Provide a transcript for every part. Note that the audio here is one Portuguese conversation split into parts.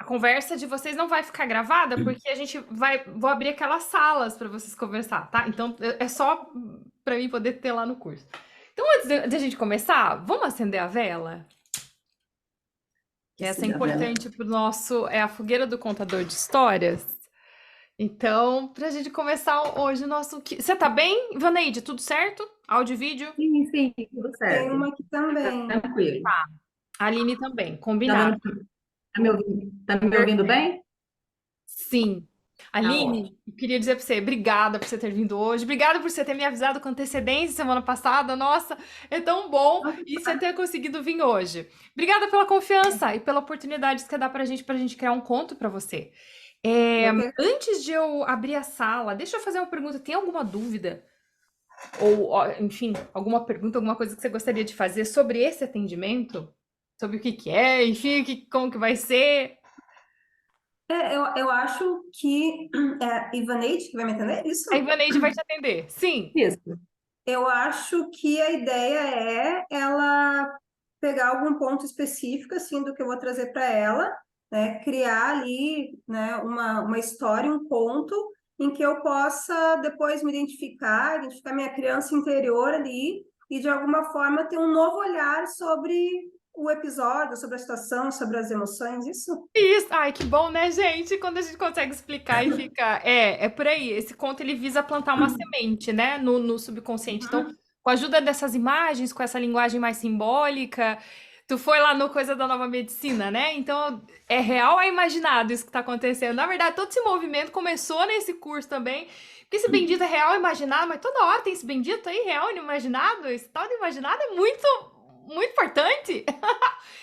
a conversa de vocês não vai ficar gravada, porque a gente vou abrir aquelas salas para vocês conversar, tá? Então é só para mim poder ter lá no curso. Então, antes de a gente começar, vamos acender a vela? Que essa é Acender a vela. importante para o nosso. É a fogueira do contador de histórias. Então, para a gente começar hoje o nosso. Você tá bem, Vaneide? Tudo certo? Áudio e vídeo? Sim, sim, tudo Tem certo. uma aqui também. Tranquilo. A Aline também, Tá, combinado. tá me ouvindo bem? Sim. Tá Aline, ótimo. eu queria dizer para você, obrigada por você ter vindo hoje, obrigada por você ter me avisado com antecedência semana passada. Nossa, é tão bom e você ter conseguido vir hoje. Obrigada pela confiança e pela oportunidade que você dá pra gente criar um conto para você. Eu que... Antes de eu abrir a sala, deixa eu fazer uma pergunta. Tem alguma dúvida? Ou, ó, enfim, alguma pergunta, alguma coisa que você gostaria de fazer sobre esse atendimento? Sobre o que que é, enfim, como que vai ser? eu acho que é a Ivaneide que vai me entender A isso? Ivaneide vai te atender. Sim. Isso. Eu acho que a ideia é ela pegar algum ponto específico assim do que eu vou trazer para ela, né? Criar ali, né, uma história, um conto em que eu possa depois me identificar minha criança interior ali e de alguma forma ter um novo olhar sobre o episódio, sobre a situação, sobre as emoções, isso? Isso. Ai, que bom, né, gente? Quando a gente consegue explicar e fica. É por aí. Esse conto ele visa plantar uma semente, né, no subconsciente. Então, Uhum. com a ajuda dessas imagens, com essa linguagem mais simbólica, tu foi lá no Coisa da Nova Medicina, né? Então, é real ou é imaginado isso que tá acontecendo? Na verdade, todo esse movimento começou nesse curso também. Porque esse bendito é real ou imaginado, mas toda hora tem esse bendito aí, real e imaginado. Esse tal de imaginado é muito, muito importante.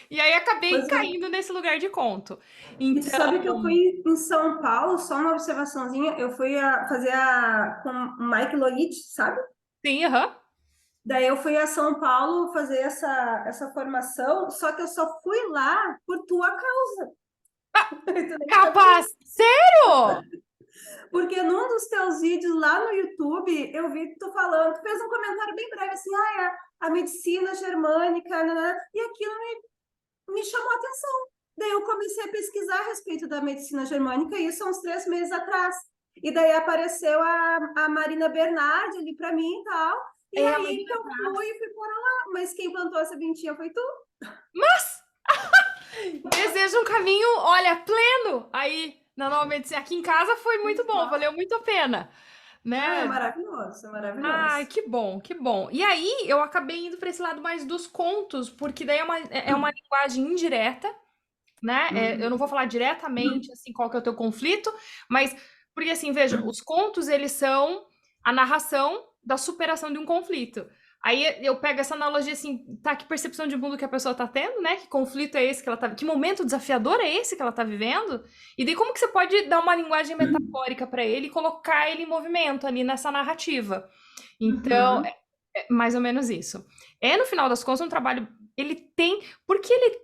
E aí acabei Pois é. caindo nesse lugar de conto. E tu Então, sabe que eu fui em São Paulo, só uma observaçãozinha, eu fui fazer com o Mike Loich, sabe? sim, aham. Daí eu fui a São Paulo fazer essa formação, só que eu só fui lá por tua causa. Tu nem sabe Capaz! disso. Sério? Porque num dos teus vídeos lá no YouTube, eu vi tu falando, tu fez um comentário bem breve assim, a medicina germânica, nanana, e aquilo me chamou a atenção. Daí eu comecei a pesquisar a respeito da medicina germânica, isso há uns 3 meses atrás. E daí apareceu a Marina Bernardi ali para mim e tal. E É a aí que Marina eu fui Graz. e fui por lá. Mas quem plantou a sementinha foi tu. Mas desejo um caminho, olha, pleno aí na nova medicina. Aqui em casa foi muito bom, Nossa. valeu muito a pena, Ah, é né? maravilhoso, é Ai, maravilhoso. que bom, que bom. E aí eu acabei indo para esse lado mais dos contos, porque daí é uma linguagem indireta, né? Eu não vou Uhum. falar diretamente assim qual que é o teu conflito, mas porque assim, veja, os contos eles são a narração da superação de um conflito. Aí eu pego essa analogia assim, tá, que percepção de mundo que a pessoa tá tendo, né? Que conflito é esse que ela tá, que momento desafiador é esse que ela tá vivendo? E daí como que você pode dar uma linguagem metafórica para ele e colocar ele em movimento ali nessa narrativa? Então, Uhum. é mais ou menos isso. É, no final das contas, um trabalho. Ele tem. Porque ele.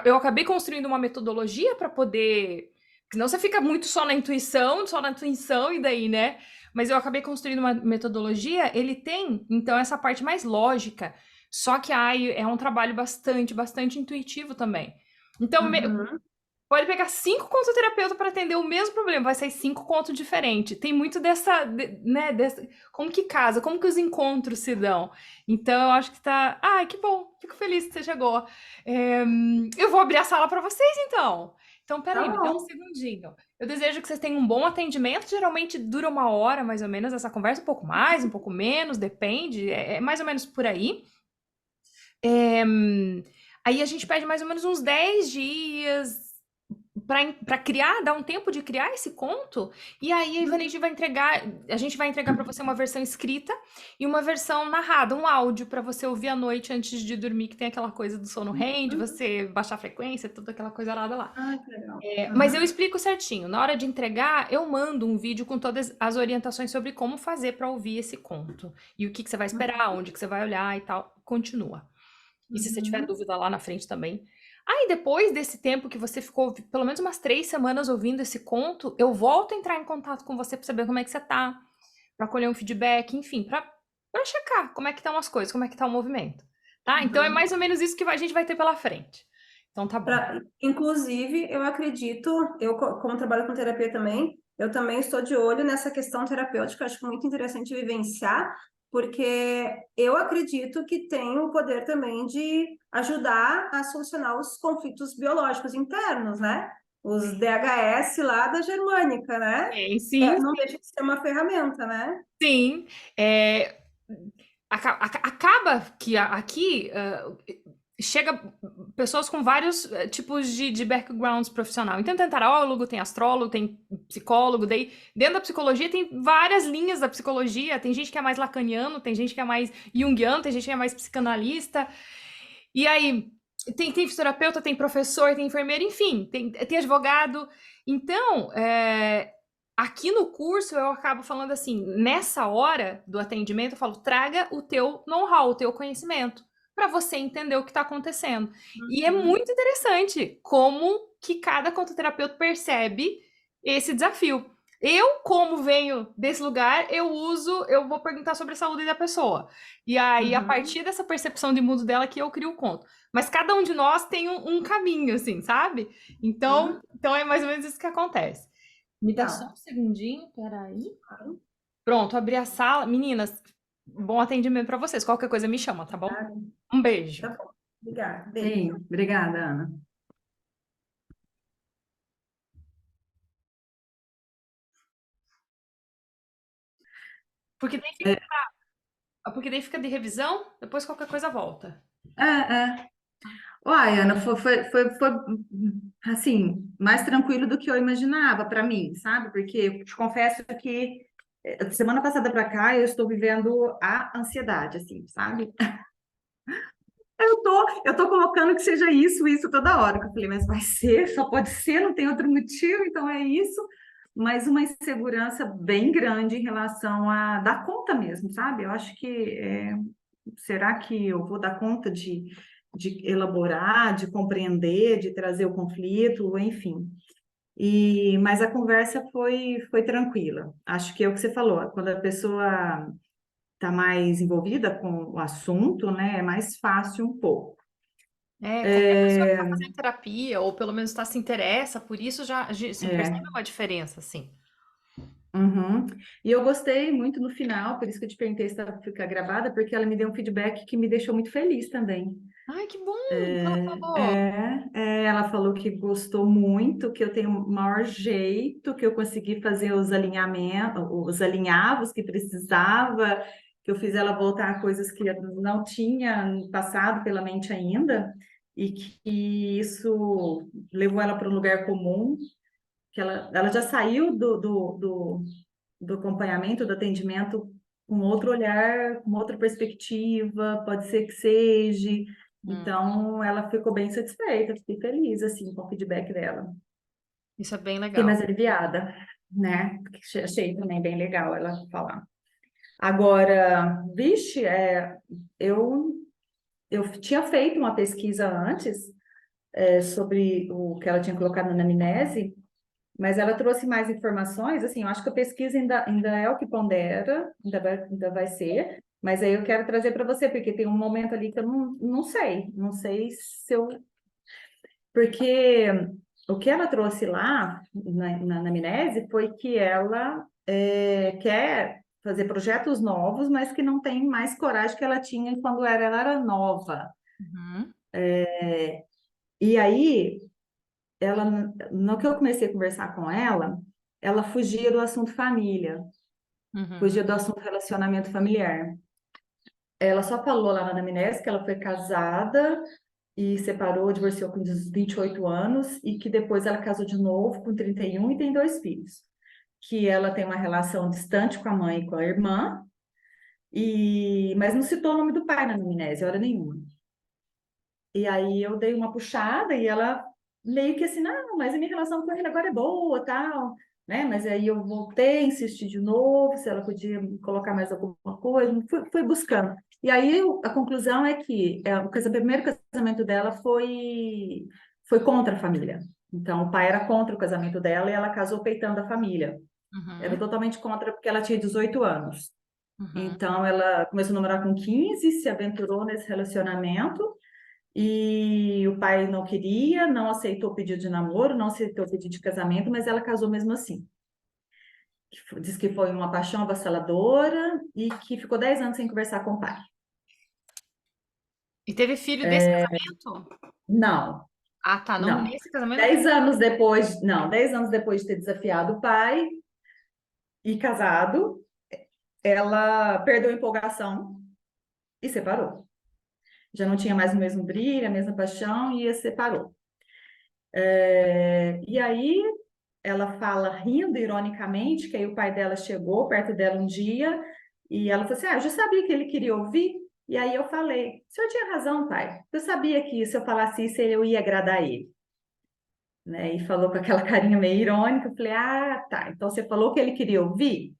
Eu acabei construindo uma metodologia para poder. Senão você fica muito só na intuição, e daí, né? Mas eu acabei construindo uma metodologia. Ele tem, então, essa parte mais lógica. Só que ai, é um trabalho bastante, bastante intuitivo também. Então, Uhum. pode pegar 5 consulterapeutas para atender o mesmo problema, vai sair 5 contos diferentes. Tem muito dessa, né, dessa, como que casa, como que os encontros se dão. Então, eu acho que tá. Ai, que bom, fico feliz que você chegou. Eu vou abrir a sala para vocês, então. Então, Tá peraí, me dá um bom. segundinho. Eu desejo que vocês tenham um bom atendimento. Geralmente dura 1 hora, mais ou menos, essa conversa, um pouco mais, um pouco menos, depende. É mais ou menos por aí. É, Aí a gente pede mais ou menos uns 10 dias para criar, dar um tempo de criar esse conto, e aí a gente vai entregar para você uma versão escrita e uma versão narrada, um áudio para você ouvir à noite antes de dormir, que tem aquela coisa do sono REM, de Uhum. você baixar a frequência, toda aquela coisa lá. Ah, que legal. Mas eu Uhum. explico certinho. Na hora de entregar, eu mando um vídeo com todas as orientações sobre como fazer para ouvir esse conto. E o que que você vai esperar, onde que você vai olhar e tal. Continua. E se você tiver Uhum. dúvida lá na frente também. Aí depois desse tempo que você ficou pelo menos umas 3 semanas ouvindo esse conto, eu volto a entrar em contato com você para saber como é que você tá, para colher um feedback, enfim, para checar como é que estão as coisas, como é que tá o movimento, tá? Então é Uhum. mais ou menos isso que a gente vai ter pela frente. Então tá bom. Inclusive, eu acredito, como trabalho com terapia também, eu também estou de olho nessa questão terapêutica, acho muito interessante vivenciar, porque eu acredito que tem o poder também de ajudar a solucionar os conflitos biológicos internos, né? Os DHS lá da Germânica, né? Sim, Não deixa de ser uma ferramenta, né? sim. Acaba que aqui chega pessoas com vários tipos de backgrounds profissional. Então, tem tarólogo, tem astrólogo, tem psicólogo. Daí, dentro da psicologia, tem várias linhas da psicologia. Tem gente que é mais lacaniano, tem gente que é mais junguiano, tem gente que é mais psicanalista. E aí, tem fisioterapeuta, tem professor, tem enfermeiro, enfim, tem advogado. Então, aqui no curso eu acabo falando assim, nessa hora do atendimento, eu falo, traga o teu know-how, o teu conhecimento, para você entender o que está acontecendo. E é muito interessante como que cada contoterapeuta percebe esse desafio. Eu, como venho desse lugar, eu vou perguntar sobre a saúde da pessoa. E aí, a partir dessa percepção de mundo dela, que eu crio o conto. Mas cada um de nós tem um caminho, assim, sabe? Então é mais ou menos isso que acontece. Me dá só um segundinho, peraí. Pronto, abri a sala. Meninas, bom atendimento para vocês. Qualquer coisa me chama, tá bom? Um beijo. Tá bom. Obrigada. Beijo. Sim, obrigada, Ana. Porque daí fica de revisão, depois qualquer coisa volta. É. Uai, Ana, foi assim, mais tranquilo do que eu imaginava para mim, sabe? Porque eu te confesso que semana passada para cá eu estou vivendo a ansiedade, assim, sabe? Eu tô colocando que seja isso toda hora. Que eu falei, mas vai ser, só pode ser, não tem outro motivo, então é isso. Mas uma insegurança bem grande em relação a dar conta mesmo, sabe? Eu acho que será que eu vou dar conta de elaborar, de compreender, de trazer o conflito, enfim. Mas a conversa foi tranquila. Acho que é o que você falou, quando a pessoa está mais envolvida com o assunto, né, é mais fácil um pouco. Qualquer pessoa que está fazendo terapia, ou pelo menos se interessa por isso, já assim, percebe É. uma diferença, assim. Uhum. E eu gostei muito no final, por isso que eu te perguntei se ela ficar gravada, porque ela me deu um feedback que me deixou muito feliz também. Ai, que bom! O que ela falou? Ela falou que gostou muito, que eu tenho o maior jeito, que eu consegui fazer os alinhamentos, os alinhavos que precisava, que eu fiz ela voltar a coisas que não tinha passado pela mente ainda, e que isso levou ela para um lugar comum, que ela já saiu do acompanhamento, do atendimento com outro olhar, com outra perspectiva, pode ser que seja. Então, ela ficou bem satisfeita, fiquei feliz, assim, com o feedback dela. Isso é bem Fiquei legal. mais aliviada, né? Porque achei também bem legal ela falar. Agora, vixe, eu, eu tinha feito uma pesquisa antes, sobre o que ela tinha colocado na anamnese, mas ela trouxe mais informações, assim, eu acho que a pesquisa ainda é o que pondera, ainda vai ser, mas aí eu quero trazer para você, porque tem um momento ali que eu não sei se eu... Porque o que ela trouxe lá na anamnese foi que ela quer fazer projetos novos, mas que não tem mais coragem que ela tinha quando ela era nova. Uhum, E aí, ela, no que eu comecei a conversar com ela fugia do assunto família, uhum, fugia do assunto relacionamento familiar. Ela só falou lá na anamnese que ela foi casada e separou, divorciou com 28 anos e que depois ela casou de novo com 31 e tem 2 filhos. Que ela tem uma relação distante com a mãe e com a irmã, mas não citou o nome do pai na anamnese, hora nenhuma. E aí eu dei uma puxada e ela meio que assim, não, mas a minha relação com ele agora é boa, tal, né? Mas aí eu voltei, insisti de novo, se ela podia colocar mais alguma coisa, fui buscando. E aí a conclusão é que o primeiro casamento dela foi contra a família. Então o pai era contra o casamento dela e ela casou peitando a família. Era uhum, totalmente contra porque ela tinha 18 anos. uhum, Então ela começou a namorar com 15, se aventurou nesse relacionamento E o pai não queria, não aceitou o pedido de namoro, não aceitou o pedido de casamento, mas ela casou mesmo assim. Diz que foi uma paixão avassaladora e que ficou 10 anos sem conversar com o pai. E teve filho desse casamento? Não, Ah, tá. Não, não. nesse casamento não 10 teve. anos depois, não, 10 anos depois de ter desafiado o pai e casado, ela perdeu a empolgação e separou. Já não tinha mais o mesmo brilho, a mesma paixão e separou. E aí ela fala rindo ironicamente que aí o pai dela chegou perto dela um dia e ela falou assim: eu já sabia que ele queria ouvir. E aí eu falei: o senhor tinha razão, pai. Eu sabia que se eu falasse isso eu ia agradar ele. Né? E falou com aquela carinha meio irônica. Eu falei: ah, tá. Então você falou que ele queria ouvir?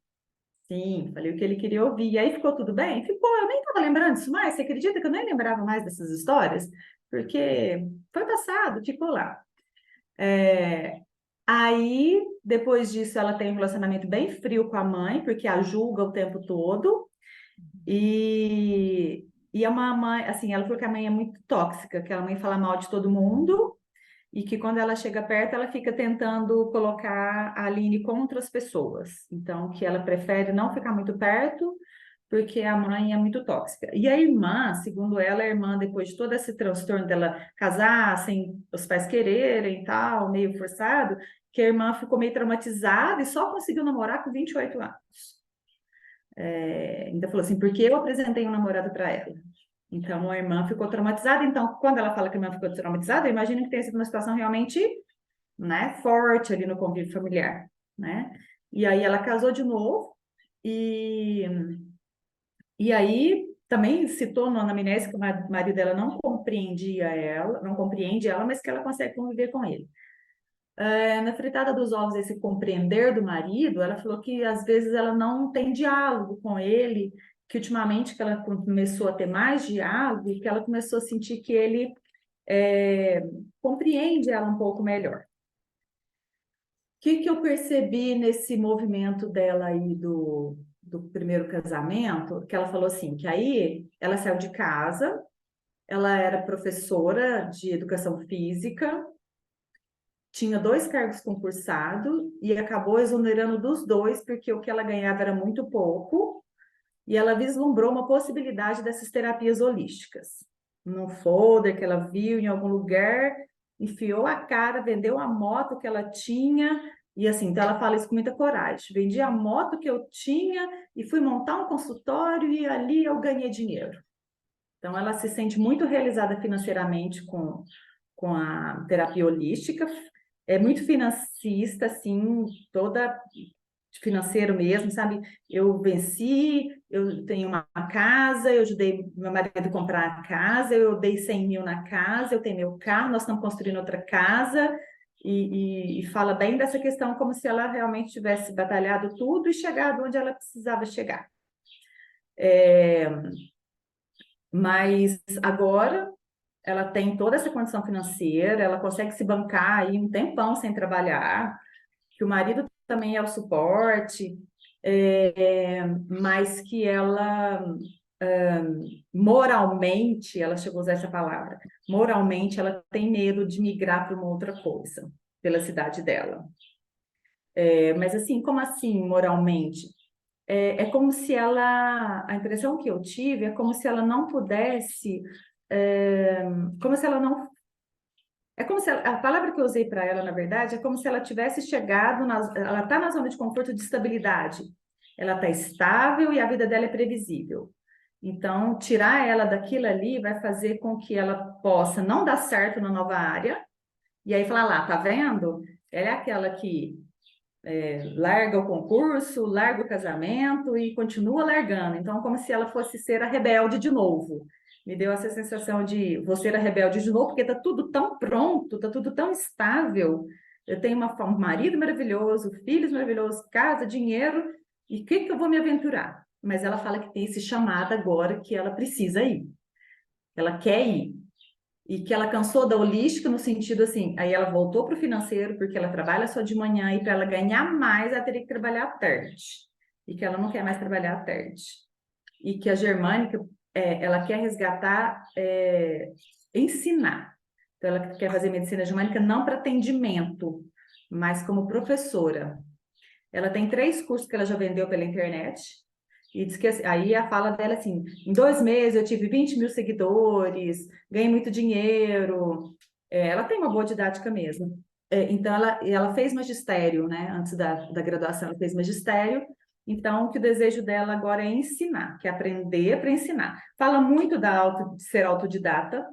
Sim, falei o que ele queria ouvir. E aí ficou tudo bem? Ficou, eu nem estava lembrando disso mais. Você acredita que eu nem lembrava mais dessas histórias? Porque foi passado, ficou lá. Aí, depois disso, ela tem um relacionamento bem frio com a mãe, porque a julga o tempo todo. E é uma mãe, assim, ela falou que a mãe é muito tóxica, que a mãe fala mal de todo mundo e que quando ela chega perto, ela fica tentando colocar a Aline contra as pessoas. Então, que ela prefere não ficar muito perto, porque a mãe é muito tóxica. E a irmã, segundo ela, a irmã, depois de todo esse transtorno dela casar sem os pais quererem e tal, meio forçado, que a irmã ficou meio traumatizada e só conseguiu namorar com 28 anos. Ainda falou assim, porque eu apresentei um namorado para ela. Então, a irmã ficou traumatizada. Então, quando ela fala que a irmã ficou traumatizada, eu imagino que tenha sido uma situação realmente, né, forte ali no convívio familiar, né? E aí ela casou de novo e, e aí também citou na anamnese que o marido dela não compreendia ela, não compreende ela, mas que ela consegue conviver com ele. Na fritada dos ovos, esse compreender do marido, ela falou que às vezes ela não tem diálogo com ele, que ultimamente que ela começou a ter mais diálogo, que ela começou a sentir que ele compreende ela um pouco melhor. O que eu percebi nesse movimento dela aí do primeiro casamento? Que ela falou assim, que aí ela saiu de casa, ela era professora de educação física, tinha 2 cargos concursados e acabou exonerando dos 2 porque o que ela ganhava era muito pouco e ela vislumbrou uma possibilidade dessas terapias holísticas. Num folder que ela viu em algum lugar, enfiou a cara, vendeu a moto que ela tinha e assim, então ela fala isso com muita coragem. Vendi a moto que eu tinha e fui montar um consultório e ali eu ganhei dinheiro. Então ela se sente muito realizada financeiramente com a terapia holística, é muito financista, assim, toda financeiro mesmo, sabe? Eu venci, eu tenho uma casa, eu ajudei meu marido a comprar a casa, eu dei 100 mil na casa, eu tenho meu carro, nós estamos construindo outra casa, e fala bem dessa questão como se ela realmente tivesse batalhado tudo e chegado onde ela precisava chegar. Mas agora ela tem toda essa condição financeira, ela consegue se bancar aí um tempão sem trabalhar, que o marido também é o suporte, mas que ela moralmente, ela chegou a usar essa palavra, moralmente ela tem medo de migrar para uma outra coisa, pela cidade dela. Mas assim, como assim moralmente? É como se ela, a impressão que eu tive é como se ela não pudesse, como se ela não. É como se a palavra que eu usei para ela, na verdade, é como se ela tivesse chegado, ela está na zona de conforto de estabilidade. Ela está estável e a vida dela é previsível. Então, tirar ela daquilo ali vai fazer com que ela possa não dar certo na nova área. E aí falar lá, tá vendo? Ela é aquela que larga o concurso, larga o casamento e continua largando. Então, como se ela fosse ser a rebelde de novo. Me deu essa sensação de vou ser a rebelde de novo, porque está tudo tão pronto, está tudo tão estável. Eu tenho um marido maravilhoso, filhos maravilhosos, casa, dinheiro, e o que eu vou me aventurar? Mas ela fala que tem esse chamado agora que ela precisa ir. Ela quer ir e que ela cansou da holística no sentido assim, aí ela voltou para o financeiro porque ela trabalha só de manhã e para ela ganhar mais ela teria que trabalhar à tarde e que ela não quer mais trabalhar à tarde e que a Germânica ela quer resgatar ensinar. Então, ela quer fazer medicina germânica não para atendimento, mas como professora. Ela tem 3 cursos que ela já vendeu pela internet. E diz que aí a fala dela é assim: em 2 meses eu tive 20 mil seguidores, ganhei muito dinheiro. Ela tem uma boa didática mesmo. Então, ela fez magistério, né? Antes da graduação, ela fez magistério. Então, o que o desejo dela agora é ensinar, que é aprender para ensinar. Fala muito de ser autodidata,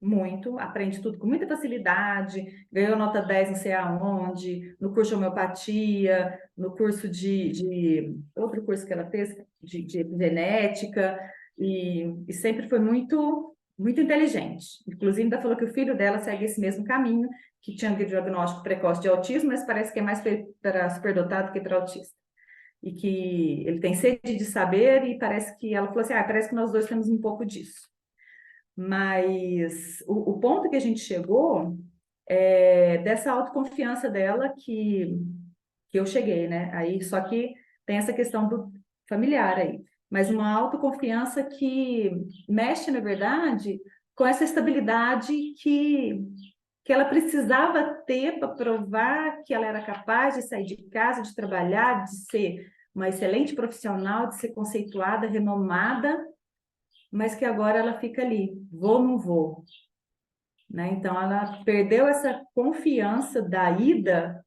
muito, aprende tudo com muita facilidade, ganhou nota 10 não sei aonde, no curso de homeopatia, no curso outro curso que ela fez, de epigenética, e sempre foi muito, muito inteligente. Inclusive, ainda falou que o filho dela segue esse mesmo caminho, que tinha um diagnóstico precoce de autismo, mas parece que é mais para superdotado que para autista. E que ele tem sede de saber, e parece que ela falou assim: parece que nós dois temos um pouco disso. Mas o ponto que a gente chegou é dessa autoconfiança dela que eu cheguei, né? Aí, só que tem essa questão do familiar aí. Mas uma autoconfiança que mexe, na verdade, com essa estabilidade que ela precisava ter para provar que ela era capaz de sair de casa, de trabalhar, de ser uma excelente profissional, de ser conceituada, renomada, mas que agora ela fica ali, vou, não vou, né? Então ela perdeu essa confiança da ida,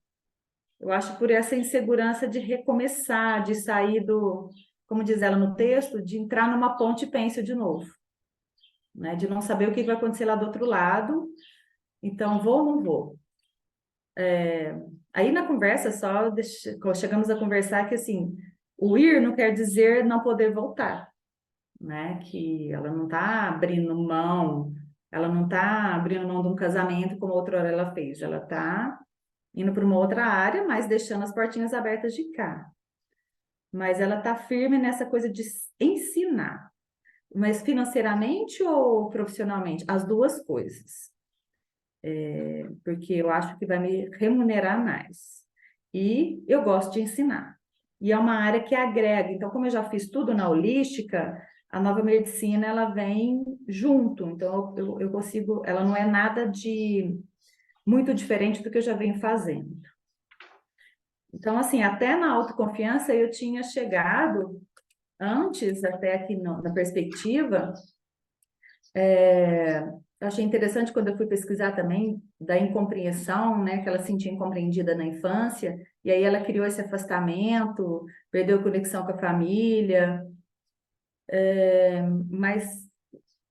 eu acho por essa insegurança de recomeçar, de sair como diz ela no texto, de entrar numa ponte pênsil de novo, né? De não saber o que vai acontecer lá do outro lado, então vou ou não vou. Aí na conversa chegamos a conversar que assim, o ir não quer dizer não poder voltar, né? Que ela não está abrindo mão, ela não está abrindo mão de um casamento como outra hora ela fez, ela está indo para uma outra área, mas deixando as portinhas abertas de cá. Mas ela está firme nessa coisa de ensinar, mas financeiramente ou profissionalmente? As duas coisas. Porque eu acho que vai me remunerar mais. E eu gosto de ensinar. E é uma área que agrega. Então, como eu já fiz tudo na holística, a nova medicina ela vem junto. Então, eu consigo. Ela não é nada de muito diferente do que eu já venho fazendo. Então, assim, até na autoconfiança eu tinha chegado antes, até aqui na perspectiva. Eu achei interessante quando eu fui pesquisar também da incompreensão, né, que ela se sentia incompreendida na infância, e aí ela criou esse afastamento, perdeu conexão com a família, mas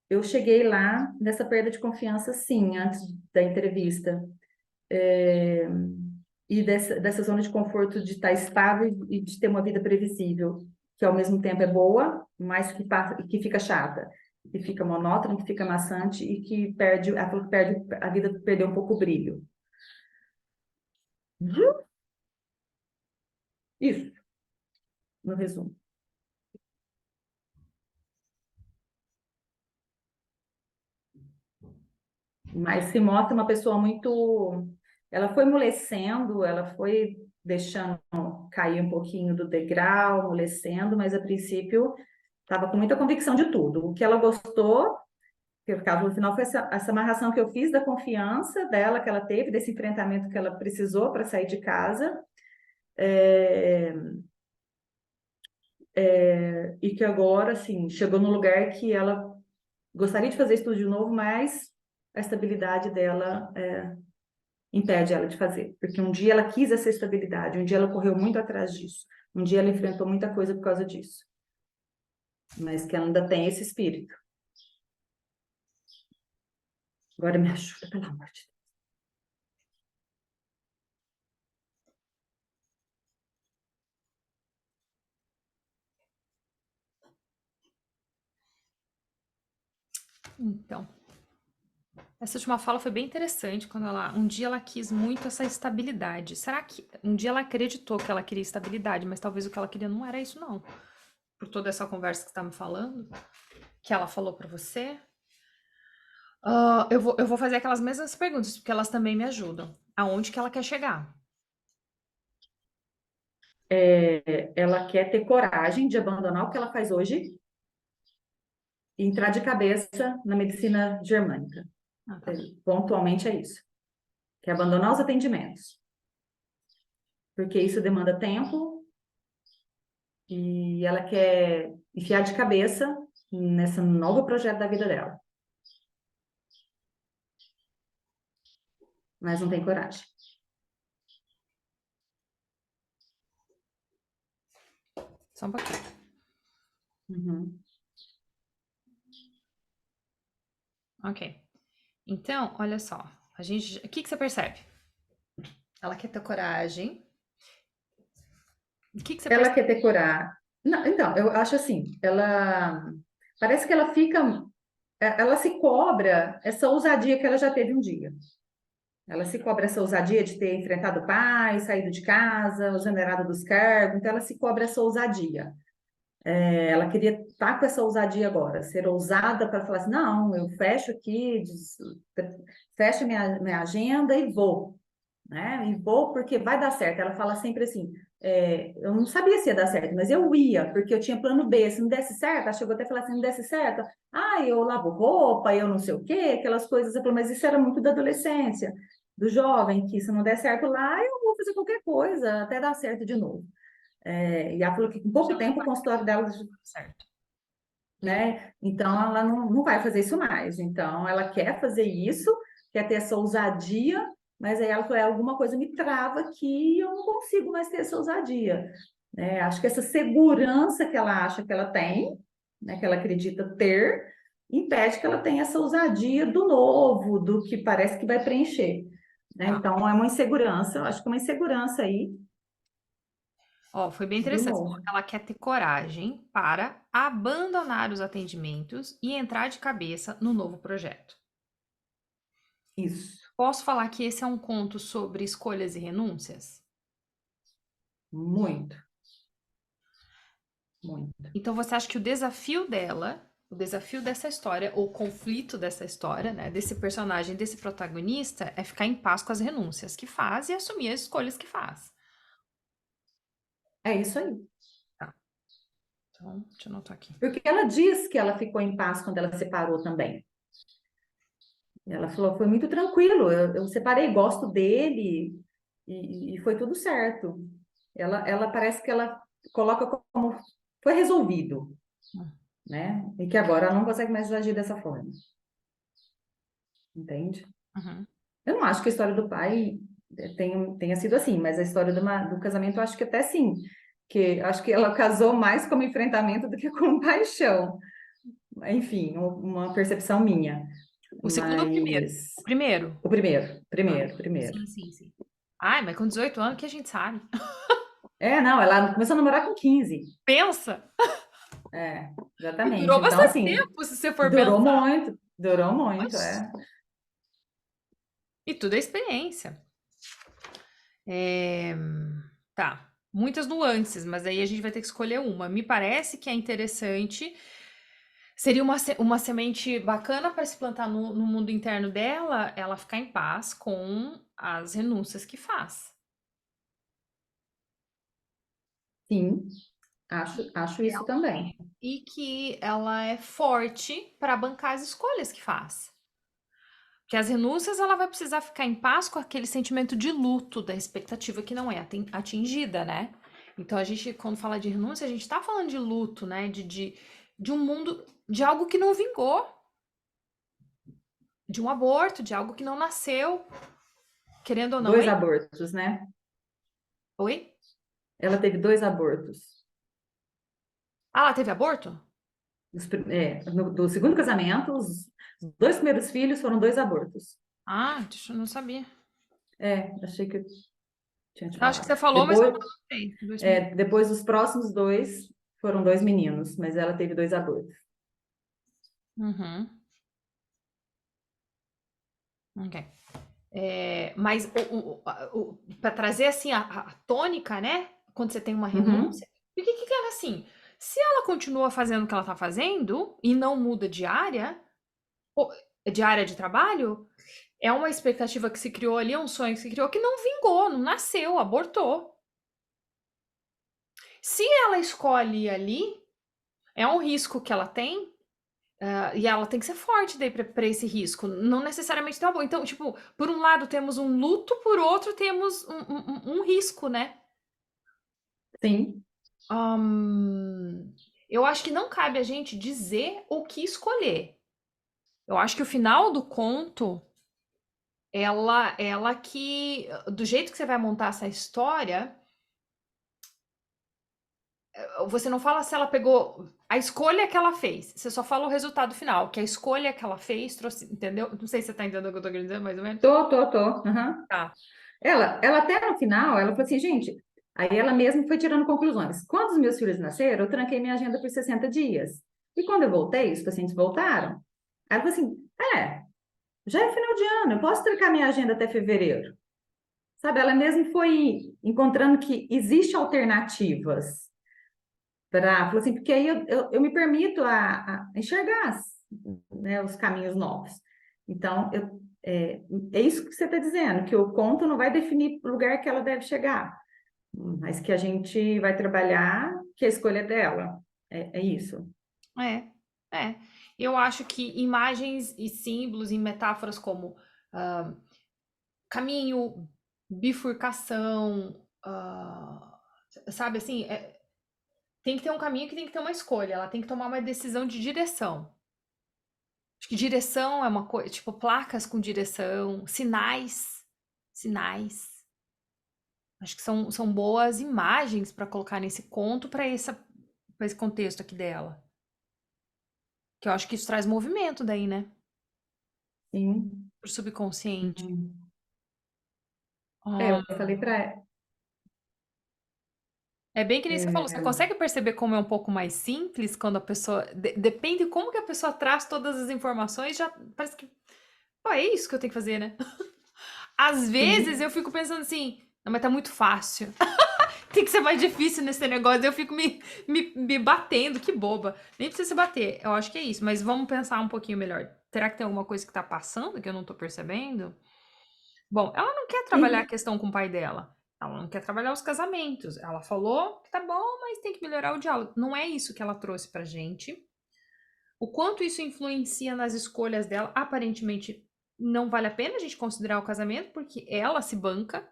eu cheguei lá nessa perda de confiança, sim, antes da entrevista, e dessa zona de conforto de estar estável e de ter uma vida previsível, que ao mesmo tempo é boa, mas que fica chata, que fica monótona, que fica maçante e que ela falou que a vida perdeu um pouco o brilho. Isso, no resumo. Mas se mostra uma pessoa muito. Ela foi amolecendo, ela foi deixando cair um pouquinho do degrau, amolecendo, mas a princípio estava com muita convicção de tudo. O que ela gostou, que no caso, no final, foi essa amarração que eu fiz da confiança dela, que ela teve, desse enfrentamento que ela precisou para sair de casa. E que agora, assim, chegou no lugar que ela gostaria de fazer estudo de novo, mas a estabilidade dela impede ela de fazer. Porque um dia ela quis essa estabilidade, um dia ela correu muito atrás disso, um dia ela enfrentou muita coisa por causa disso. Mas que ela ainda tem esse espírito. Agora me ajuda, pelo amor de Deus. Então, essa última fala foi bem interessante, quando um dia ela quis muito essa estabilidade. Será que um dia ela acreditou que ela queria estabilidade, mas talvez o que ela queria não era isso, não? Por toda essa conversa que você tá me falando, que ela falou pra você. Eu vou fazer aquelas mesmas perguntas, porque elas também me ajudam. Aonde que ela quer chegar? Ela quer ter coragem de abandonar o que ela faz hoje e entrar de cabeça na medicina germânica. Ah, tá. Pontualmente é isso. Que é abandonar os atendimentos. Porque isso demanda tempo e ela quer enfiar de cabeça nesse novo projeto da vida dela. Mas não tem coragem. Só um pouquinho. Uhum. Ok. Então, olha só. O que você percebe? Ela quer ter coragem. O que você Ela percebe? quer ter coragem. Não, então, eu acho assim, ela parece que ela fica, ela se cobra essa ousadia que ela já teve um dia. Ela se cobra essa ousadia de ter enfrentado o pai, saído de casa, exonerado dos cargos, então ela se cobra essa ousadia. Ela queria estar com essa ousadia agora, ser ousada para falar assim, não, eu fecho aqui, fecho minha agenda e vou, né? E vou porque vai dar certo. Ela fala sempre assim, eu não sabia se ia dar certo, mas eu ia, porque eu tinha plano B. Se não desse certo, ela chegou até a falar assim, não desse certo, eu lavo roupa, eu não sei o quê, aquelas coisas. Eu falei, mas isso era muito da adolescência, do jovem, que se não der certo lá, eu vou fazer qualquer coisa, até dar certo de novo. E ela falou que em pouco Já não tempo o vai consultório dela, certo. né? Então ela não vai fazer isso mais. Então ela quer fazer isso, quer ter essa ousadia, mas aí ela falou, alguma coisa me trava que eu não consigo mais ter essa ousadia. Acho que essa segurança que ela acha que ela tem, né, que ela acredita ter, impede que ela tenha essa ousadia do novo, do que parece que vai preencher. Né? Tá. Então é uma insegurança, eu acho que é uma insegurança aí Ó, foi bem do interessante. Você falou novo. que ela quer ter coragem para abandonar os atendimentos e entrar de cabeça no novo projeto. Isso, Posso falar que esse é um conto sobre escolhas e renúncias? muito, muito. Então você acha que o desafio dela, o desafio dessa história, ou o conflito dessa história, né, desse personagem, desse protagonista, é ficar em paz com as renúncias que faz e assumir as escolhas que faz. É isso aí. Tá. Então, deixa eu anotar aqui. Porque ela diz que ela ficou em paz quando ela separou também. Ela falou, foi muito tranquilo, eu separei, gosto dele e foi tudo certo. Ela parece que ela coloca como foi resolvido, né? E que agora ela não consegue mais agir dessa forma. Entende? Uhum. Eu não acho que a história do pai tenha sido assim, mas a história do casamento eu acho que até sim. Que acho que ela casou mais como enfrentamento do que com paixão. Enfim, uma percepção minha. O segundo ou o primeiro? Mas O primeiro. o primeiro, Ah, primeiro, primeiro. sim, sim, sim. Ai, mas com 18 anos que a gente sabe. Não, ela começou a namorar com 15. Pensa! E durou Exatamente. Então, bastante assim, tempo, se você for pensar. durou muito, Oxe. E tudo é experiência. É, Tá. Muitas nuances, mas aí a gente vai ter que escolher uma. Me parece que é interessante. Seria uma semente bacana para se plantar no mundo interno dela, ela ficar em paz com as renúncias que faz. Sim, acho isso também. E que ela é forte para bancar as escolhas que faz. Porque as renúncias ela vai precisar ficar em paz com aquele sentimento de luto da expectativa que não é atingida, né? Então a gente, quando fala de renúncia, a gente tá falando de luto, né? De um mundo, de algo que não vingou, de um aborto, de algo que não nasceu, querendo ou não, 2 hein? abortos, né? Oi? Ela teve 2 abortos. Ah, ela teve aborto? Do segundo casamento, os 2 primeiros filhos foram 2 abortos. Ah, deixa eu não sabia. Achei que eu tinha te Eu acho que falado. você falou, mas eu Depois, não sei. 2000. depois os próximos 2 foram 2 meninos, mas ela teve 2 abortos. Uhum. Ok. Mas para trazer assim a tônica, né? Quando você tem uma Uhum. renúncia, e o que ela assim? Se ela continua fazendo o que ela tá fazendo e não muda ou- de área de trabalho, é uma expectativa que se criou ali, é um sonho que se criou que não vingou, não nasceu, abortou. Se ela escolhe ir ali, é um risco que ela tem, E ela tem que ser forte daí pra esse risco. Não necessariamente tá bom. Então, tipo, por um lado temos um luto, por outro temos um risco, né? Sim, Eu acho que não cabe a gente dizer o que escolher. Eu acho que o final do conto, ela que, do jeito que você vai montar essa história, você não fala se ela pegou a escolha que ela fez. Você só fala o resultado final, que a escolha que ela fez trouxe, entendeu? Não sei se você tá entendendo o que eu tô querendo dizer, mais ou menos. tô. Aham. Tá. Ela até no final, ela falou assim, gente, aí ela mesma foi tirando conclusões. Quando os meus filhos nasceram, eu tranquei minha agenda por 60 dias. E quando eu voltei, os pacientes voltaram. Ela falou assim, já é final de ano, eu posso trancar minha agenda até fevereiro. Sabe, ela mesma foi encontrando que existem alternativas para, falou assim, porque aí eu me permito a enxergar, né, os caminhos novos. Então, é isso que você está dizendo, que o conto não vai definir o lugar que ela deve chegar, mas que a gente vai trabalhar, que a escolha é dela. É isso. É, é. Eu acho que imagens e símbolos e metáforas como ah, caminho, bifurcação, sabe assim, tem que ter um caminho que tem que ter uma escolha, ela tem que tomar uma decisão de direção. Acho que direção é uma coisa, tipo, placas com direção, sinais. Acho que são boas imagens para colocar nesse conto para esse contexto aqui dela. Que eu acho que isso traz movimento daí, né? Sim. Pro subconsciente. Uhum. Ah, Eu falei para é bem que nem você falou, você consegue perceber como é um pouco mais simples quando a pessoa. Depende como que a pessoa traz todas as informações, já parece que. Pô, é isso que eu tenho que fazer, né? Às vezes sim, eu fico pensando assim, não, mas tá muito fácil. Tem que ser mais difícil nesse negócio. Eu fico me batendo, que boba. Nem precisa se bater. Eu acho que é isso, mas vamos pensar um pouquinho melhor. Será que tem alguma coisa que tá passando que eu não tô percebendo? Bom, ela não quer trabalhar a sim, questão com o pai dela. Ela não quer trabalhar os casamentos. Ela falou que tá bom, mas tem que melhorar o diálogo. Não é isso que ela trouxe pra gente. O quanto isso influencia nas escolhas dela, aparentemente não vale a pena a gente considerar o casamento, porque ela se banca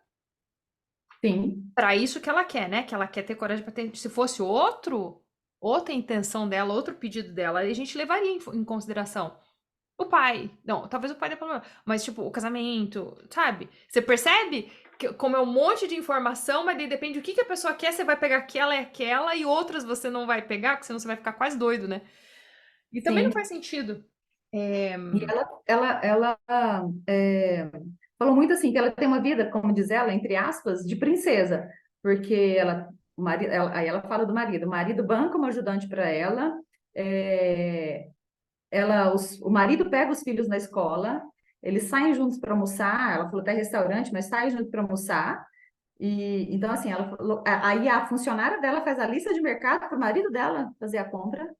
sim, pra isso que ela quer, né? Que ela quer ter coragem pra ter. Se fosse outra intenção dela, outro pedido dela, a gente levaria em consideração. O pai, não, talvez o pai dê problema, mas tipo, o casamento, sabe? Você percebe que, como é um monte de informação, mas daí depende do que a pessoa quer, você vai pegar aquela e aquela, e outras você não vai pegar, porque senão você vai ficar quase doido, né? E também não sim. faz sentido. É, E ela falou muito assim, que ela tem uma vida, como diz ela, entre aspas, de princesa, porque aí ela fala do marido, o marido banca uma ajudante para ela, é, o marido pega os filhos na escola, eles saem juntos para almoçar, ela falou até restaurante, mas saem juntos para almoçar, e então assim, ela falou, aí a funcionária dela faz a lista de mercado para o marido dela fazer a compra.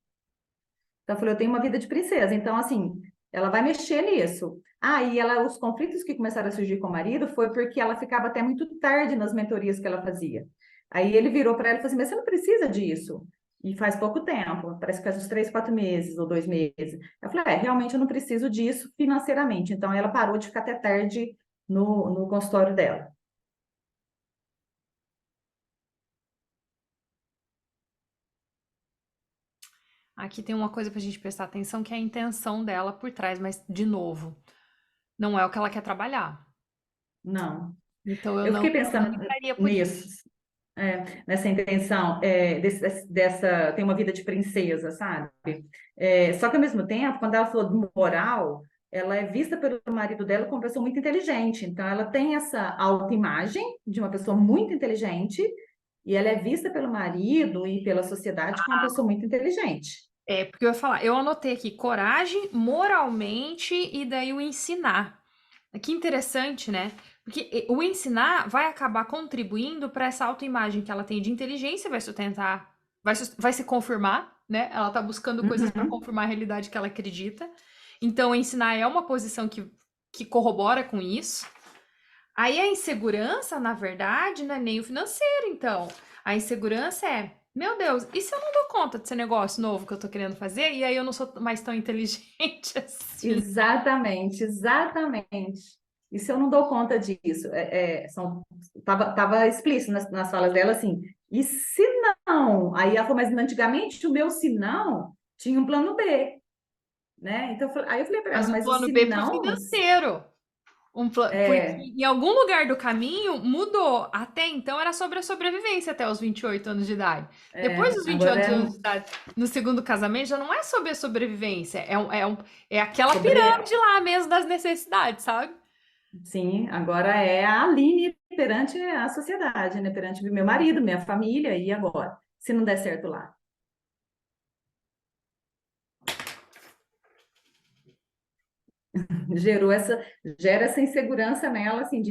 Então, eu falei, eu tenho uma vida de princesa. Então, assim, ela vai mexer nisso. E os conflitos que começaram a surgir com o marido foi porque ela ficava até muito tarde nas mentorias que ela fazia. Aí ele virou para ela e falou assim, mas você não precisa disso. E faz pouco tempo, parece que faz uns 3, 4 meses ou 2 meses. Eu falei, realmente eu não preciso disso financeiramente. Então, ela parou de ficar até tarde no consultório dela. aqui tem uma coisa pra gente prestar atenção, que é a intenção dela por trás, mas, de novo, não é o que ela quer trabalhar. Não. Então eu Eu não fiquei pensando entraria por isso. nisso. Nessa intenção tem uma vida de princesa, sabe? Só que ao mesmo tempo, quando ela falou do moral, ela é vista pelo marido dela como uma pessoa muito inteligente. Então, ela tem essa autoimagem de uma pessoa muito inteligente e ela é vista pelo marido e pela sociedade como uma pessoa muito inteligente. É, porque eu ia falar, eu anotei aqui coragem, moralmente e daí o ensinar. Que interessante, né? Porque o ensinar vai acabar contribuindo para essa autoimagem que ela tem de inteligência, vai sustentar, vai se confirmar, né? Ela tá buscando coisas para Uhum. confirmar a realidade que ela acredita. Então, ensinar é uma posição que corrobora com isso. Aí a insegurança, na verdade, não é nem o financeiro, então. A insegurança é Meu Deus, e se eu não dou conta desse negócio novo que eu tô querendo fazer e aí eu não sou mais tão inteligente assim? Exatamente, exatamente. E se eu não dou conta disso? Tava explícito nas falas dela assim, e se não? Aí ela falou, mas antigamente o meu se não tinha um plano B, né? Então, aí eu falei para ela, Mas um mas o plano se B pro não, financeiro. Porque é, em algum lugar do caminho mudou. Até então era sobre a sobrevivência até os 28 anos de idade. Depois dos 28 agora é anos de idade, no segundo casamento, já não é sobre a sobrevivência. É aquela sobre, pirâmide lá mesmo das necessidades, sabe? sim, agora é a Aline perante a sociedade, né? Perante meu marido, minha família, e agora? Se não der certo lá. Gera essa insegurança nela, assim,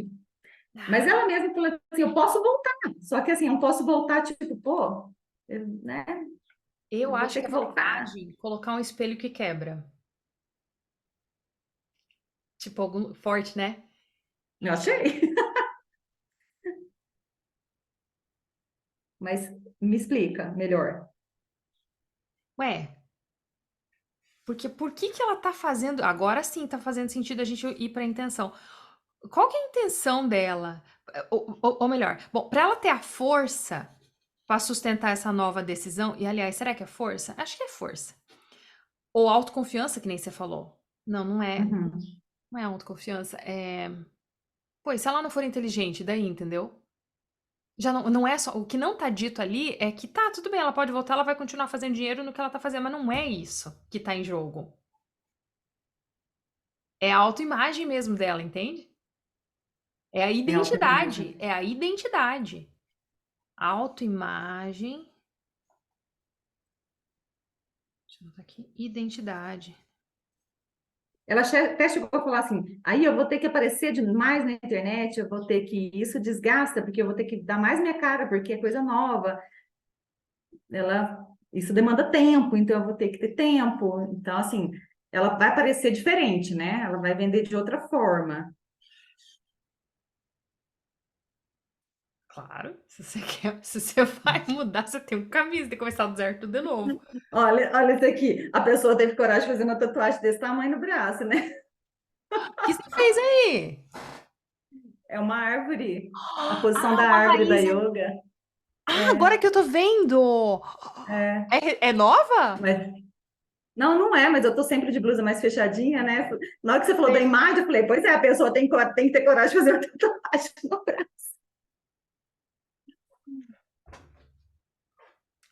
mas ela mesma falou assim, eu posso voltar, só que assim, eu posso voltar, tipo, pô, né, Eu eu vou acho ter que que é voltar. bobagem colocar um espelho que quebra. Tipo, algum forte, né? Eu achei, mas me explica melhor. Ué, porque por que que ela tá fazendo? Agora sim tá fazendo sentido a gente ir pra intenção. Qual que é a intenção dela? Ou melhor, bom, para ela ter a força para sustentar essa nova decisão, e aliás, será que é força? Acho que é força. Ou autoconfiança, que nem você falou. Não, não é. Uhum. Não é autoconfiança. Pois, se ela não for inteligente, daí, entendeu? Já não é só. O que não tá dito ali é que tá, tudo bem, ela pode voltar, ela vai continuar fazendo dinheiro no que ela tá fazendo, mas não é isso que tá em jogo. É a autoimagem mesmo dela, entende? É a É autoimagem. identidade. É a identidade. Autoimagem. Deixa eu botar aqui. Identidade. Ela até chegou a falar assim, aí eu vou ter que aparecer demais na internet, eu vou ter que, isso desgasta, porque eu vou ter que dar mais minha cara, porque é coisa nova. Isso demanda tempo, então eu vou ter que ter tempo. Então, assim, ela vai parecer diferente, né? Ela vai vender de outra forma. Claro, se você quer, se você vai mudar, você tem um caminho, você tem que começar do zero tudo de novo. O Olha isso aqui. A pessoa teve coragem de fazer uma tatuagem desse tamanho no braço, né? que você fez aí? É uma árvore. A posição Ah, da uma árvore da raiz. yoga. Ah, É, agora que eu tô vendo. é. É nova? Mas, não é, mas eu tô sempre de blusa mais fechadinha, né? Na hora que você falou da Sei. imagem, eu falei, pois é, a pessoa tem que ter coragem de fazer uma tatuagem no braço.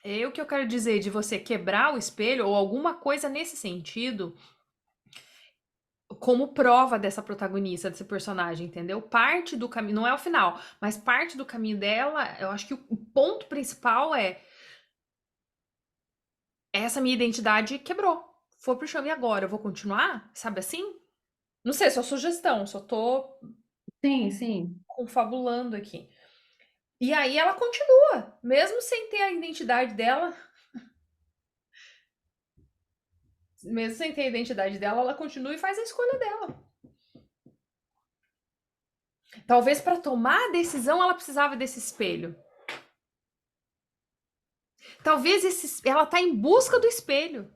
É o que eu quero dizer de você quebrar o espelho ou alguma coisa nesse sentido, como prova dessa protagonista, desse personagem, entendeu? Parte do caminho, não é o final, mas parte do caminho dela, eu acho que o ponto principal é essa minha identidade quebrou. Foi pro chão e agora? Eu vou continuar? Sabe assim? Não sei, só sugestão, só tô Sim, sim. confabulando aqui. E aí ela continua, mesmo sem ter a identidade dela, mesmo sem ter a identidade dela, ela continua e faz a escolha dela. Talvez para tomar a decisão ela precisava desse espelho. Talvez ela tá em busca do espelho.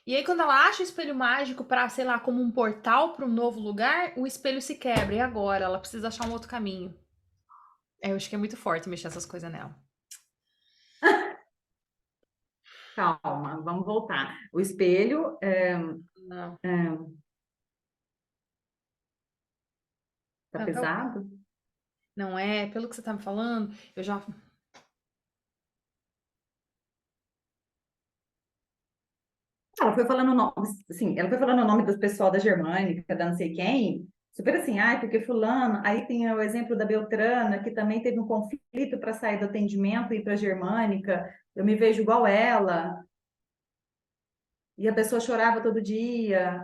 E aí quando ela acha o espelho mágico para, sei lá, como um portal para um novo lugar, o espelho se quebra. E agora ela precisa achar um outro caminho. Eu acho que é muito forte mexer essas coisas nela. Calma, vamos voltar. O espelho Não. tá Ah, pesado? não é, pelo que você tá me falando, eu já. Ela foi falando o nome do pessoal da Germânica, da não sei quem, super assim, ai, porque fulano, aí tem o exemplo da Beltrana, que também teve um conflito para sair do atendimento e ir para a Germânica, eu me vejo igual ela, e a pessoa chorava todo dia,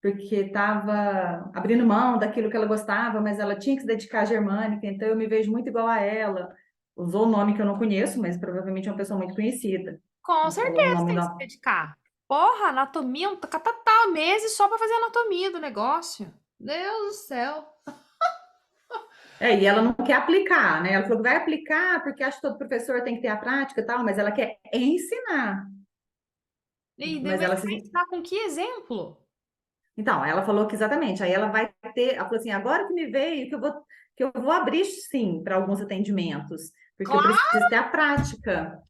porque estava abrindo mão daquilo que ela gostava, mas ela tinha que se dedicar à Germânica, então eu me vejo muito igual a ela. Usou o nome que eu não conheço, mas provavelmente é uma pessoa muito conhecida. Com Não falou o certeza nome tem que se da. dedicar. Porra, anatomia, um catatá, meses só pra fazer anatomia do negócio. Deus do céu. E ela não quer aplicar, né? Ela falou que vai aplicar porque acha que todo professor tem que ter a prática e tal, mas ela quer ensinar. Mas Mas ela vai se... ensinar com que exemplo? Então, ela falou que exatamente. Aí ela vai ter, ela falou assim, agora que me veio, que eu vou abrir sim para alguns atendimentos, porque eu Claro, preciso ter a prática,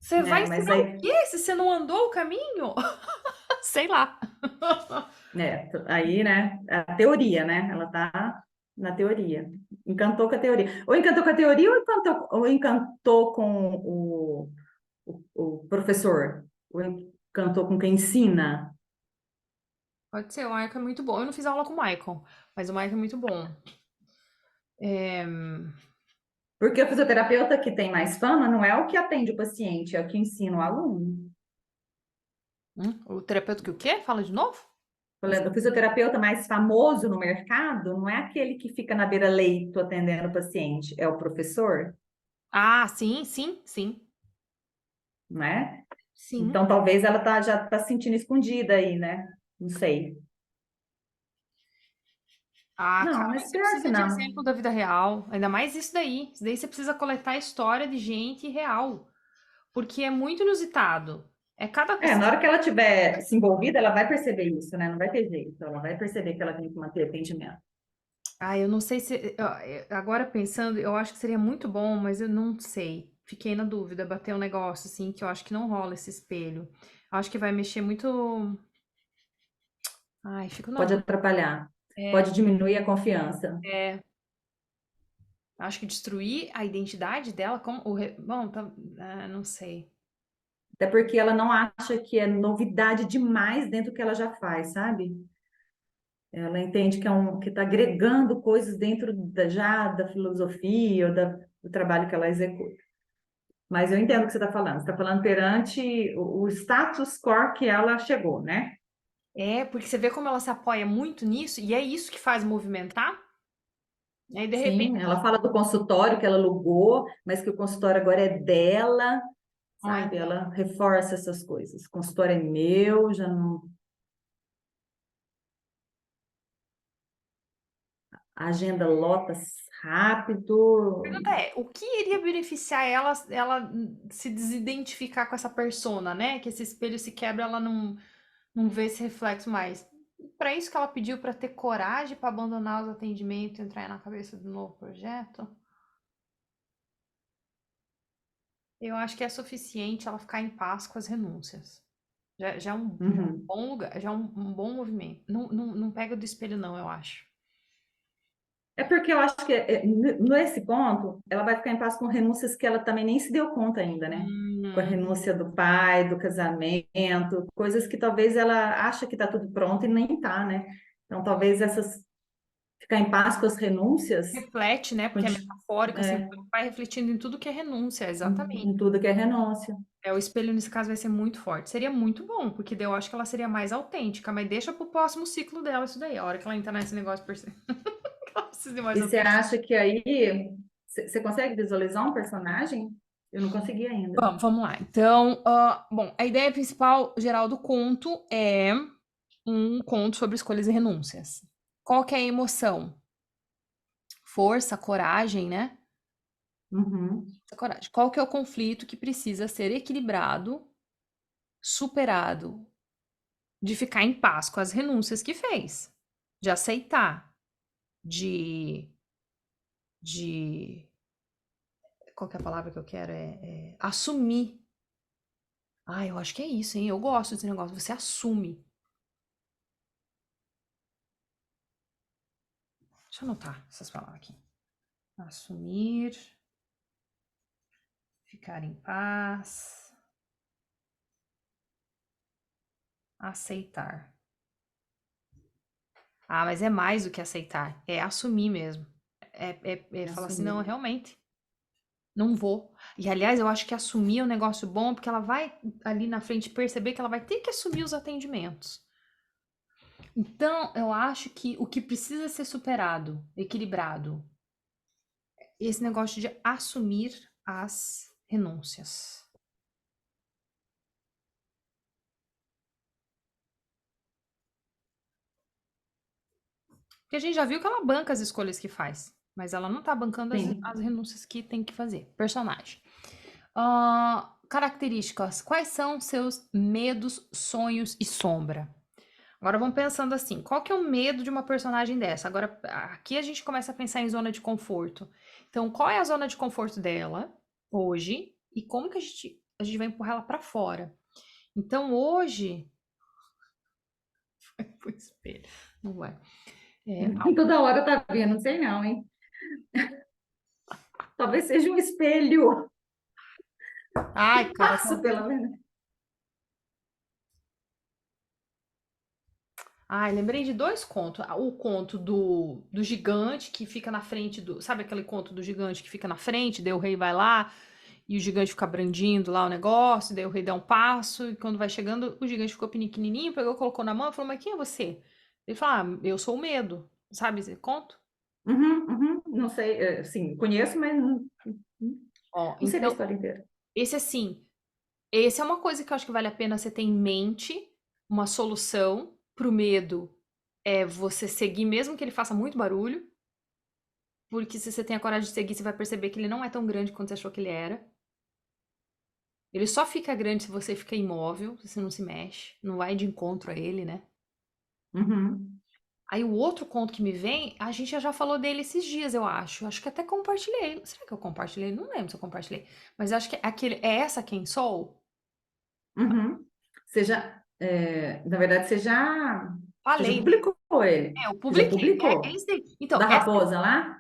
você vai né? Mas ensinar o aí, quê se você não andou o caminho? Sei lá. aí, né? A teoria, né? Ela tá na teoria. Encantou com a teoria. Ou encantou com a teoria ou encantou com o professor? Ou encantou com quem ensina? Pode ser, o Michael é muito bom. Eu não fiz aula com o Michael, mas o Michael é muito bom. É, Porque o fisioterapeuta que tem mais fama não é o que atende o paciente, é o que ensina o aluno. o terapeuta que o quê? Fala de novo? O fisioterapeuta mais famoso no mercado não é aquele que fica na beira-leito atendendo o paciente, é o professor, Ah, sim, sim, sim. né? Sim. Então talvez ela já está se sentindo escondida aí, né? Não sei. Ah, Não, cara, mas mas você pior que precisa de não. exemplo da vida real. Ainda mais isso daí. Isso daí você precisa coletar a história de gente real. Porque é muito inusitado. É cada. Na hora que ela tiver se envolvida, ela vai perceber isso, né? Não vai ter jeito. Ela vai perceber que ela tem que manter atendimento. Ah, eu não sei se. Agora pensando, eu acho que seria muito bom, mas eu não sei. Fiquei na dúvida, bater um negócio assim, que eu acho que não rola esse espelho. Acho que vai mexer muito. Ai, fico na Pode dúvida. atrapalhar, É, pode diminuir a confiança. é. Acho que destruir a identidade dela como. Bom, tá, não sei. Até porque ela não acha que é novidade demais dentro do que ela já faz, sabe? Ela entende que que está agregando coisas dentro já da filosofia ou do trabalho que ela executa. Mas eu entendo o que você está falando. Você está falando perante o status quo que ela chegou, né? É, porque você vê como ela se apoia muito nisso, e é isso que faz movimentar. Aí, de repente. Sim, ela fala do consultório que ela alugou, mas que o consultório agora é dela, Ai, sabe? Ela reforça essas coisas. O consultório é meu, já não. A agenda lota rápido. pergunta é, o que iria beneficiar ela se desidentificar com essa persona, né? Que esse espelho se quebra, ela não vê esse reflexo mais. Para isso que ela pediu para ter coragem para abandonar os atendimentos e entrar na cabeça do novo projeto, eu acho que é suficiente ela ficar em paz com as renúncias. Já é um Uhum. bom lugar, já é um bom movimento. Não pega do espelho, não, eu acho. É porque eu acho que nesse ponto ela vai ficar em paz com renúncias que ela também nem se deu conta ainda, né? Com a Hum, renúncia do pai, do casamento, coisas que talvez ela acha que está tudo pronto e nem tá, né? Então talvez essas ficar em paz com as renúncias, reflete, né? Porque é conti- metafórico, assim, é, vai refletindo em tudo que é renúncia, exatamente. em tudo que é renúncia. É, o espelho nesse caso vai ser muito forte. Seria muito bom, porque daí eu acho que ela seria mais autêntica, mas deixa pro próximo ciclo dela isso daí. A hora que ela entrar nesse negócio, que ela precisa de mais E você autêntica. acha que aí você consegue visualizar um personagem? Eu não consegui ainda. Vamos lá. Então, bom, a ideia principal geral do conto é um conto sobre escolhas e renúncias. Qual que é a emoção? Força, coragem, né? Uhum, Coragem. Qual que é o conflito que precisa ser equilibrado, superado, de ficar em paz com as renúncias que fez, de aceitar, de, de, qual que é a palavra que eu quero? Assumir. Ah, eu acho que é isso, hein? Eu gosto desse negócio. Você assume. Deixa eu anotar essas palavras aqui. Assumir, ficar em paz, aceitar. Ah, mas é mais do que aceitar. É assumir mesmo. É falar assim, não, assumir. realmente, não vou. E aliás, eu acho que assumir é um negócio bom, porque ela vai ali na frente perceber que ela vai ter que assumir os atendimentos. Então, eu acho que o que precisa ser superado, equilibrado, é esse negócio de assumir as renúncias. Porque a gente já viu que ela banca as escolhas que faz. mas ela não tá bancando Sim. as renúncias que tem que fazer. Personagem. Características. Quais são seus medos, sonhos e sombra? Agora vamos pensando assim, qual que é o medo de uma personagem dessa? Agora, aqui a gente começa a pensar em zona de conforto. Então, qual é a zona de conforto dela hoje e como que a gente vai empurrar ela pra fora? Então, hoje, pro espelho, não vai. Toda hora tá vendo, não sei não, hein? Talvez seja um espelho. Ai, cara, Passa pela frente. ai, lembrei de dois contos. O conto do gigante que fica na frente do. Sabe aquele conto do gigante que fica na frente? Daí o rei vai lá e o gigante fica brandindo lá o negócio. Daí o rei dá um passo e quando vai chegando, o gigante ficou pequenininho, pegou, colocou na mão e falou: Mas quem é você? Ele fala: Eu sou o medo. Sabe esse conto? Não sei, sim, conheço, mas Ó, não sei da então, história inteira. esse assim, esse é uma coisa que eu acho que vale a pena você ter em mente, uma solução pro medo é você seguir, mesmo que ele faça muito barulho. Porque se você tem a coragem de seguir, você vai perceber que ele não é tão grande quanto você achou que ele era. Ele só fica grande se você fica imóvel, se você não se mexe, não vai de encontro a ele, né? Uhum. Aí o outro conto que me vem, a gente já falou dele esses dias, eu acho. Acho que até compartilhei. Será que eu compartilhei? Não lembro se eu compartilhei. Mas acho que é essa quem sou? Uhum. Na verdade, você já Falei. publicou ele. Eu Você já publiquei. É publicou. esse daí. Então, Da essa raposa lá?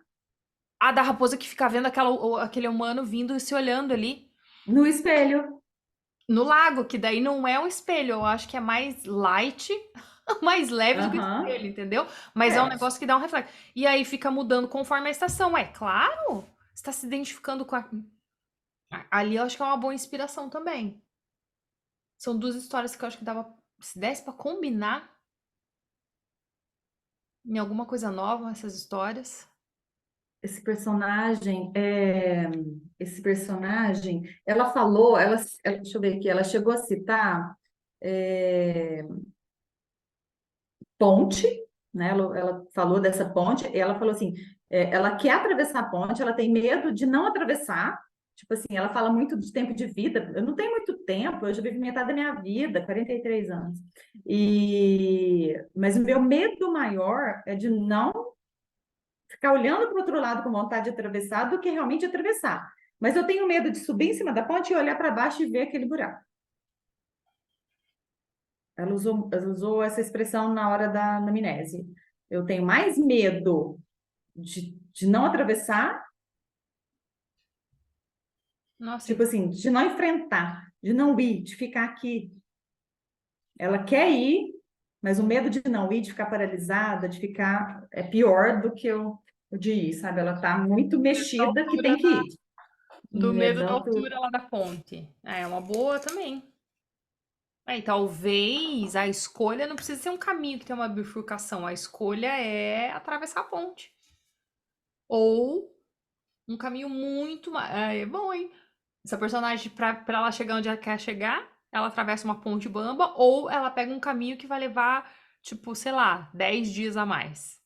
a da raposa que fica vendo aquele humano vindo e se olhando ali. No espelho. No lago, que daí não é um espelho, eu acho que é mais light, mais leve do que o Aham. espelho, entendeu? Mas é um É. negócio que dá um reflexo. E aí fica mudando conforme a estação. É claro, você tá se identificando com a. Ali eu acho que é uma boa inspiração também. São duas histórias que eu acho que dava. Se desse pra combinar em alguma coisa nova essas histórias. Esse personagem, ela falou, deixa eu ver aqui, ela chegou a citar é, ponte, né? Ela falou dessa ponte, e ela falou assim, ela quer atravessar a ponte, ela tem medo de não atravessar, tipo assim, ela fala muito de tempo de vida, eu não tenho muito tempo, eu já vivi metade da minha vida, 43 anos, mas o meu medo maior é de não ficar olhando para o outro lado com vontade de atravessar do que realmente atravessar. Mas eu tenho medo de subir em cima da ponte e olhar para baixo e ver aquele buraco. Ela usou essa expressão na hora da anamnese. Eu tenho mais medo de não atravessar, Nossa, tipo assim, de não enfrentar, de não ir, de ficar aqui. Ela quer ir, mas o medo de não ir, de ficar paralisada, de ficar, é pior do que o de ir, sabe? Ela está muito da mexida que altura, tem que ir. do Medo medo da da altura. altura lá da ponte. É uma boa também. E talvez a escolha não precisa ser um caminho que tem uma bifurcação. A escolha é atravessar a ponte. Ou um caminho muito mais. É bom, hein? Essa personagem, pra ela chegar onde ela quer chegar, ela atravessa uma ponte bamba, ou ela pega um caminho que vai levar, tipo, sei lá, 10 dias a mais.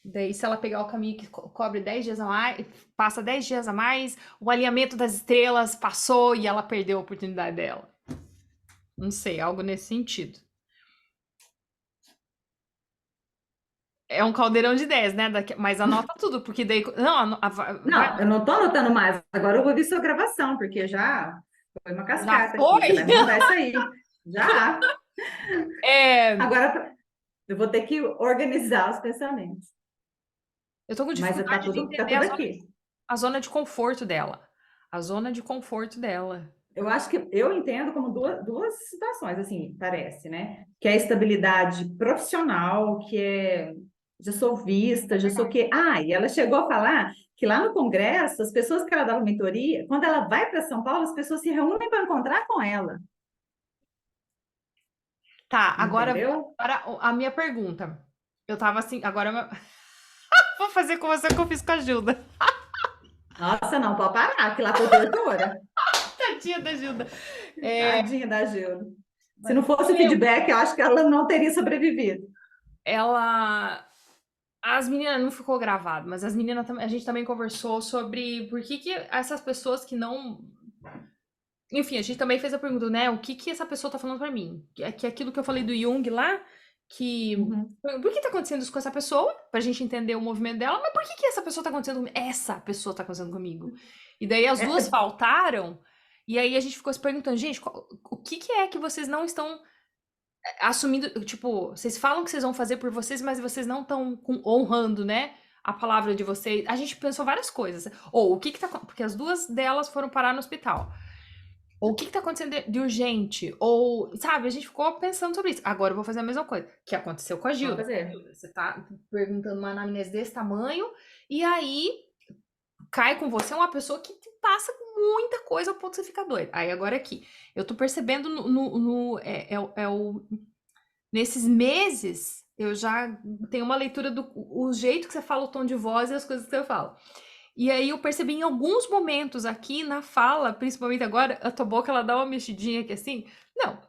Daí, se ela pegar o caminho que cobre 10 dias a mais, passa 10 dias a mais, o alinhamento das estrelas passou e ela perdeu a oportunidade dela. Não sei, algo nesse sentido. É um caldeirão de 10, né? Mas anota tudo, porque daí. Não, Não, eu não estou anotando mais. Agora eu vou ouvir sua gravação, porque já foi uma já cascata aqui. Você foi? vai me mandar isso aí. Já. É, Agora eu vou ter que organizar os pensamentos. eu tô com Mas dificuldade de tá entender tudo aqui. a zona de conforto dela. A zona de conforto dela. Eu acho que eu entendo como duas situações, assim, parece, né? Que é a estabilidade profissional, já sou vista, já sou que. Ah, e ela chegou a falar que lá no Congresso, as pessoas que ela dava mentoria, quando ela vai para São Paulo, as pessoas se reúnem para encontrar com ela. Tá, Entendeu? agora a minha pergunta. Eu tava assim, vou fazer com você o que eu fiz com a Gilda. Nossa, não, pode parar, que lá foi tortura. Tadinha da Gilda. Tadinha da Gilda. Se não fosse o Meu, feedback, eu acho que ela não teria sobrevivido. ela As meninas não ficou gravado, mas as meninas a gente também conversou sobre por que essas pessoas que não. Enfim, a gente também fez a pergunta, né? O que essa pessoa tá falando pra mim? Que é aquilo que eu falei do Jung lá, que. Uhum. Por que tá acontecendo isso com essa pessoa? Pra gente entender o movimento dela, mas por que essa pessoa tá acontecendo comigo? Essa pessoa tá acontecendo comigo. E daí as duas É, faltaram, e aí a gente ficou se perguntando, gente, o que é que vocês não estão assumindo, tipo, vocês falam que vocês vão fazer por vocês, mas vocês não estão honrando, né? A palavra de vocês. A gente pensou várias coisas. Ou o que tá. Porque as duas delas foram parar no hospital. Ou o que tá acontecendo de urgente? Ou, sabe, a gente ficou pensando sobre isso. Agora eu vou fazer a mesma coisa que aconteceu com a vou Gilda. fazer. Você tá perguntando uma anamnese desse tamanho, e aí cai com você uma pessoa que te passa muita coisa ao ponto de você ficar doido. Aí agora aqui, eu tô percebendo nesses meses, eu já tenho uma leitura do o jeito que você fala, o tom de voz e as coisas que você fala. E aí eu percebi em alguns momentos aqui na fala, principalmente agora, a tua boca ela dá uma mexidinha aqui assim. Não.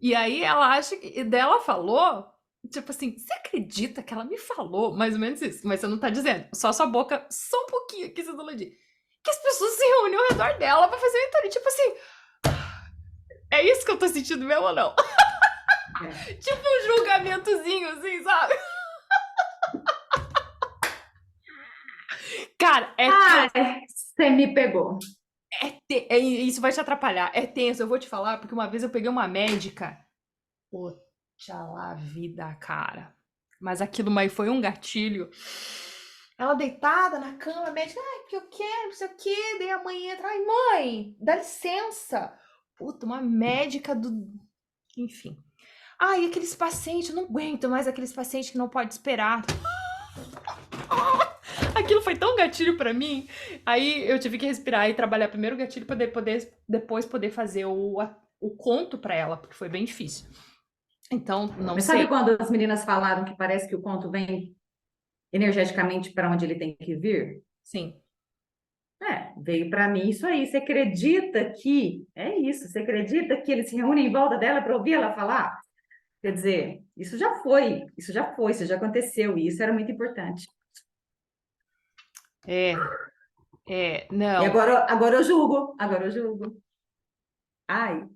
E aí ela acha que dela falou, tipo assim, você acredita que ela me falou mais ou menos isso, mas você não tá dizendo. Só sua boca, só um pouquinho aqui, você falou de que as pessoas se reúnem ao redor dela pra fazer mentoria, tipo assim, é isso que eu tô sentindo mesmo ou não? É. Tipo um julgamentozinho assim, sabe? Cara, Ai, você me pegou. isso vai te atrapalhar. É tenso, eu vou te falar, porque uma vez eu peguei uma médica. Poxa lá, vida, cara. Mas aquilo mas foi um gatilho. Ela deitada na cama, a médica, ai, porque eu quero, não sei o quê. Daí a mãe entra, ai, mãe, dá licença. Puta, uma médica do. Enfim. Ai, aqueles pacientes, eu não aguento mais aqueles pacientes que não pode esperar. Aquilo foi tão gatilho pra mim. Aí eu tive que respirar e trabalhar primeiro o gatilho pra depois poder fazer o conto pra ela, porque foi bem difícil. Então, não Mas sei. sabe quando as meninas falaram que parece que o conto vem energeticamente para onde ele tem que vir? Sim. Veio para mim isso aí. Você acredita que é isso? Você acredita que eles se reúnem em volta dela para ouvir ela falar? Quer dizer, isso já foi, isso já aconteceu, e isso era muito importante. É, E não. agora agora eu julgo. Ai,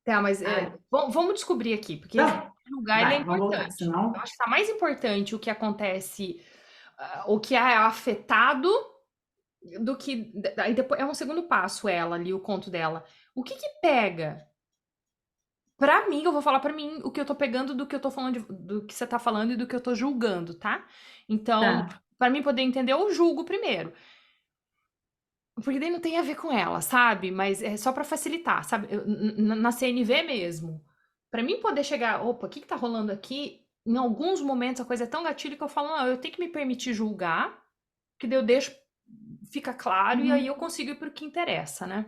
Tá, mas ai. vamos descobrir aqui, porque esse Não, lugar ele é vai, vamos voltar, importante. Eu senão. acho que tá mais importante o que acontece, o que é afetado, do que. Aí depois, é um segundo passo, ela ali, o conto dela. O que que pega? Pra mim, eu vou falar pra mim o que eu tô pegando do que eu tô falando, do que você tá falando e do que eu tô julgando, tá? Então, Tá. pra mim poder entender, eu julgo primeiro. Porque daí não tem a ver com ela, sabe? Mas é só pra facilitar, sabe? Na CNV mesmo. Pra mim poder chegar, opa, o que que tá rolando aqui? Em alguns momentos a coisa é tão gatilho que eu falo, não, eu tenho que me permitir julgar, que daí eu deixo, fica claro, e aí eu Uhum. consigo ir pro que interessa, né?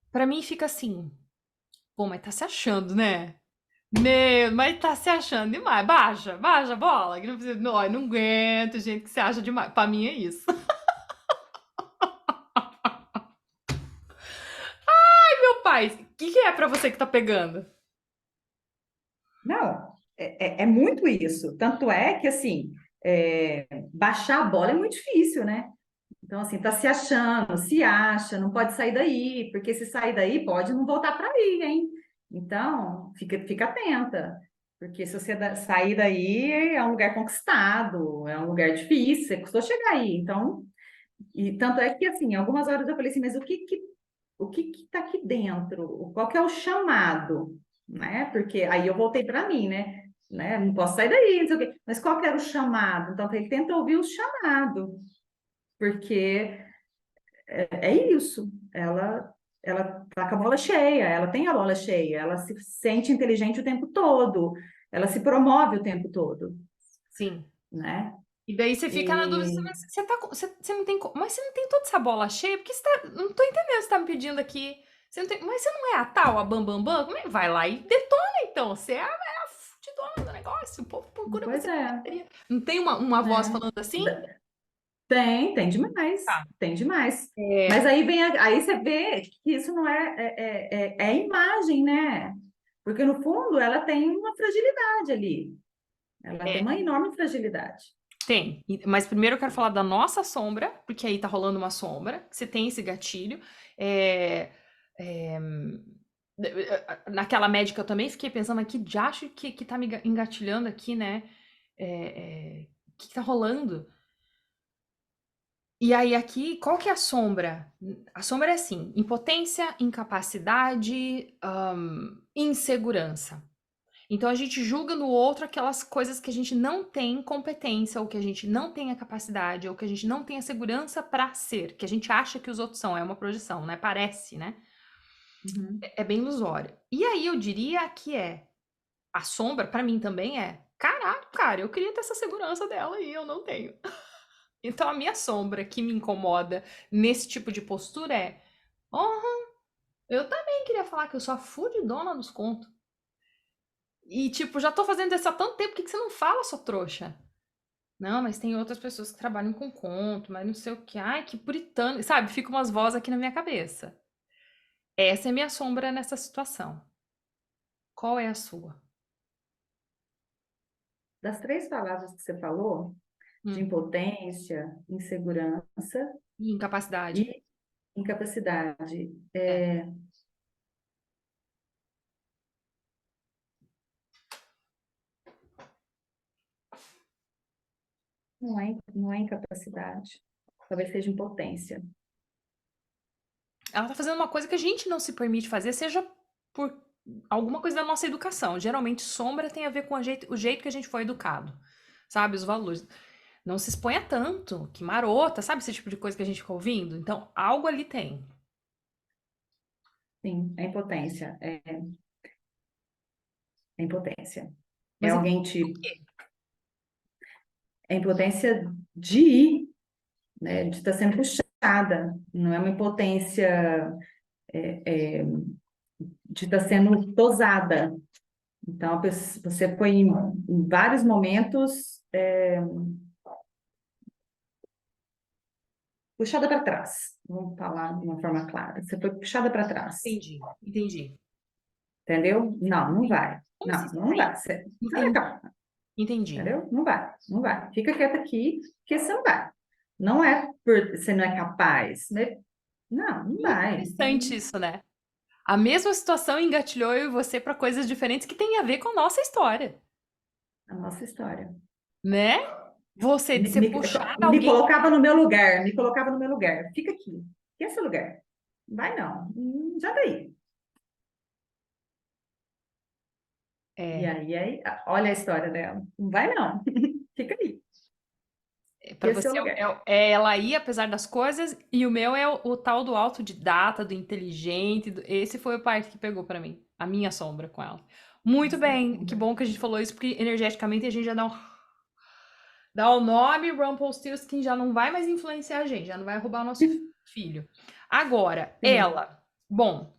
Pra mim fica assim, pô, mas tá se achando, né? Meu, mas tá se achando demais. Baixa a bola. Que não precisa, não, eu não aguento, gente, que se acha demais. Pra mim é isso. Meu pai, o que é pra você que tá pegando? Não, é muito isso. Tanto é que, assim, baixar a bola é muito difícil, né? Então, assim, tá se achando, se acha, não pode sair daí, porque se sair daí, pode não voltar para aí, hein? Então, fica atenta, porque se você sair daí, é um lugar conquistado, é um lugar difícil, você custou chegar aí. Então, e tanto é que, assim, algumas horas eu falei assim, mas o que que tá aqui dentro? Qual que é o chamado, né? Porque aí eu voltei para mim, né? Não posso sair daí, não sei o quê. Mas qual que era o chamado? Então, ele tenta ouvir o chamado, porque é isso. Ela tá com a bola cheia, ela tem a bola cheia, ela se sente inteligente o tempo todo, ela se promove o tempo todo, Sim. né? E daí você fica na dúvida, E você não tem, mas você não tem toda essa bola cheia, porque você tá, não tô entendendo o que você tá me pedindo aqui. Você não tem, mas você não é a tal, a Bam Bam Bam? Como é que vai lá e detona então? Você é a fudidona do negócio, o povo procura pois você. é, Não tem uma voz né? falando assim? Tem demais, Tá. tem demais. É, Mas aí aí você vê que isso não é imagem, né? Porque no fundo ela tem uma fragilidade ali. Ela tem é, uma enorme fragilidade. Tem. Mas primeiro eu quero falar da nossa sombra, porque aí tá rolando uma sombra. Você tem esse gatilho. É, é, naquela médica eu também fiquei pensando, mas que diacho que tá me engatilhando aqui, né? O que tá rolando? E aí aqui, qual que é a sombra? A sombra é assim, impotência, incapacidade, insegurança. Então a gente julga no outro aquelas coisas que a gente não tem competência, ou que a gente não tem a capacidade, ou que a gente não tem a segurança pra ser, que a gente acha que os outros são, é uma projeção, né? Parece, né? Uhum. É bem ilusório. E aí eu diria que a sombra, pra mim também caraca, cara, eu queria ter essa segurança dela e eu não tenho. Então a minha sombra que me incomoda nesse tipo de postura oh, eu também queria falar que eu sou a fudidona dos contos. E tipo, já tô fazendo isso há tanto tempo, por que você não fala, sua trouxa? Não, mas tem outras pessoas que trabalham com conto, mas não sei o que. Ai, que puritano. Sabe, fica umas vozes aqui na minha cabeça. Essa é minha sombra nessa situação. Qual é a sua? Das três palavras que você falou, de Hum, impotência, insegurança incapacidade. e incapacidade, É. não é incapacidade, talvez seja impotência. Ela tá fazendo uma coisa que a gente não se permite fazer, seja por alguma coisa da nossa educação. Geralmente, sombra tem a ver com o jeito que a gente foi educado, sabe? Os valores. Não se exponha tanto, que marota, sabe esse tipo de coisa que a gente fica ouvindo? Então, algo ali tem. Sim, é impotência, é impotência. É Mas alguém te, é impotência de ir, né, de estar sendo puxada, não é uma impotência de estar sendo tosada. Então, você foi em vários momentos puxada para trás. Vamos falar de uma forma clara. Você foi puxada para trás, entendi, entendi. entendeu? Não, não vai. Como se Não, não vai. Você vai entendi, calma, entendi. entendeu? Não vai, não vai. Fica quieta aqui, porque você não vai. Não é por você não é capaz, né? Não, não vai. Interessante isso, né? A mesma situação engatilhou eu e você para coisas diferentes que têm a ver com a nossa história, A nossa história. né? Você de Me, ser me, puxada me alguém. colocava no meu lugar, me colocava no meu lugar. Fica aqui. Que é esse lugar? Vai não. Já daí. E É, aí, olha a história dela. Não vai não. Fica aí. Que para é seu você lugar. é ela aí, apesar das coisas, e o meu é o tal do autodidata, do inteligente. Esse foi a parte que pegou para mim, a minha sombra com ela. Muito Nossa, bem, que bom que a gente falou isso, porque energeticamente a gente já dá o nome Rumpelstiltskin, já não vai mais influenciar a gente, já não vai roubar o nosso filho. Agora, sim, bom,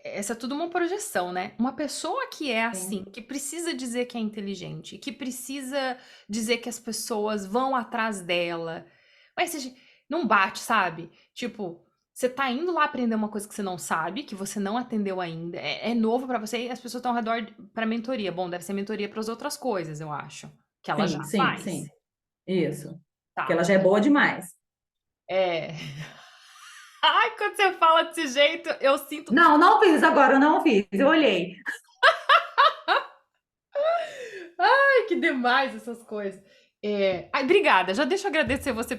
essa é tudo uma projeção, né? Uma pessoa que é assim, sim. que precisa dizer que é inteligente, que precisa dizer que as pessoas vão atrás dela, mas não bate, sabe? Tipo, você tá indo lá aprender uma coisa que você não sabe, que você não atendeu ainda, é novo pra você e as pessoas estão ao redor pra mentoria. Bom, deve ser mentoria para as outras coisas, eu acho, que ela já Sim, sim, faz. sim. Isso. Porque ela Tá. já é boa demais. É. Ai, quando você fala desse jeito, eu sinto. Não, não fiz agora, eu não fiz. Eu olhei. Ai, que demais essas coisas. Ai, obrigada. Já deixa eu agradecer você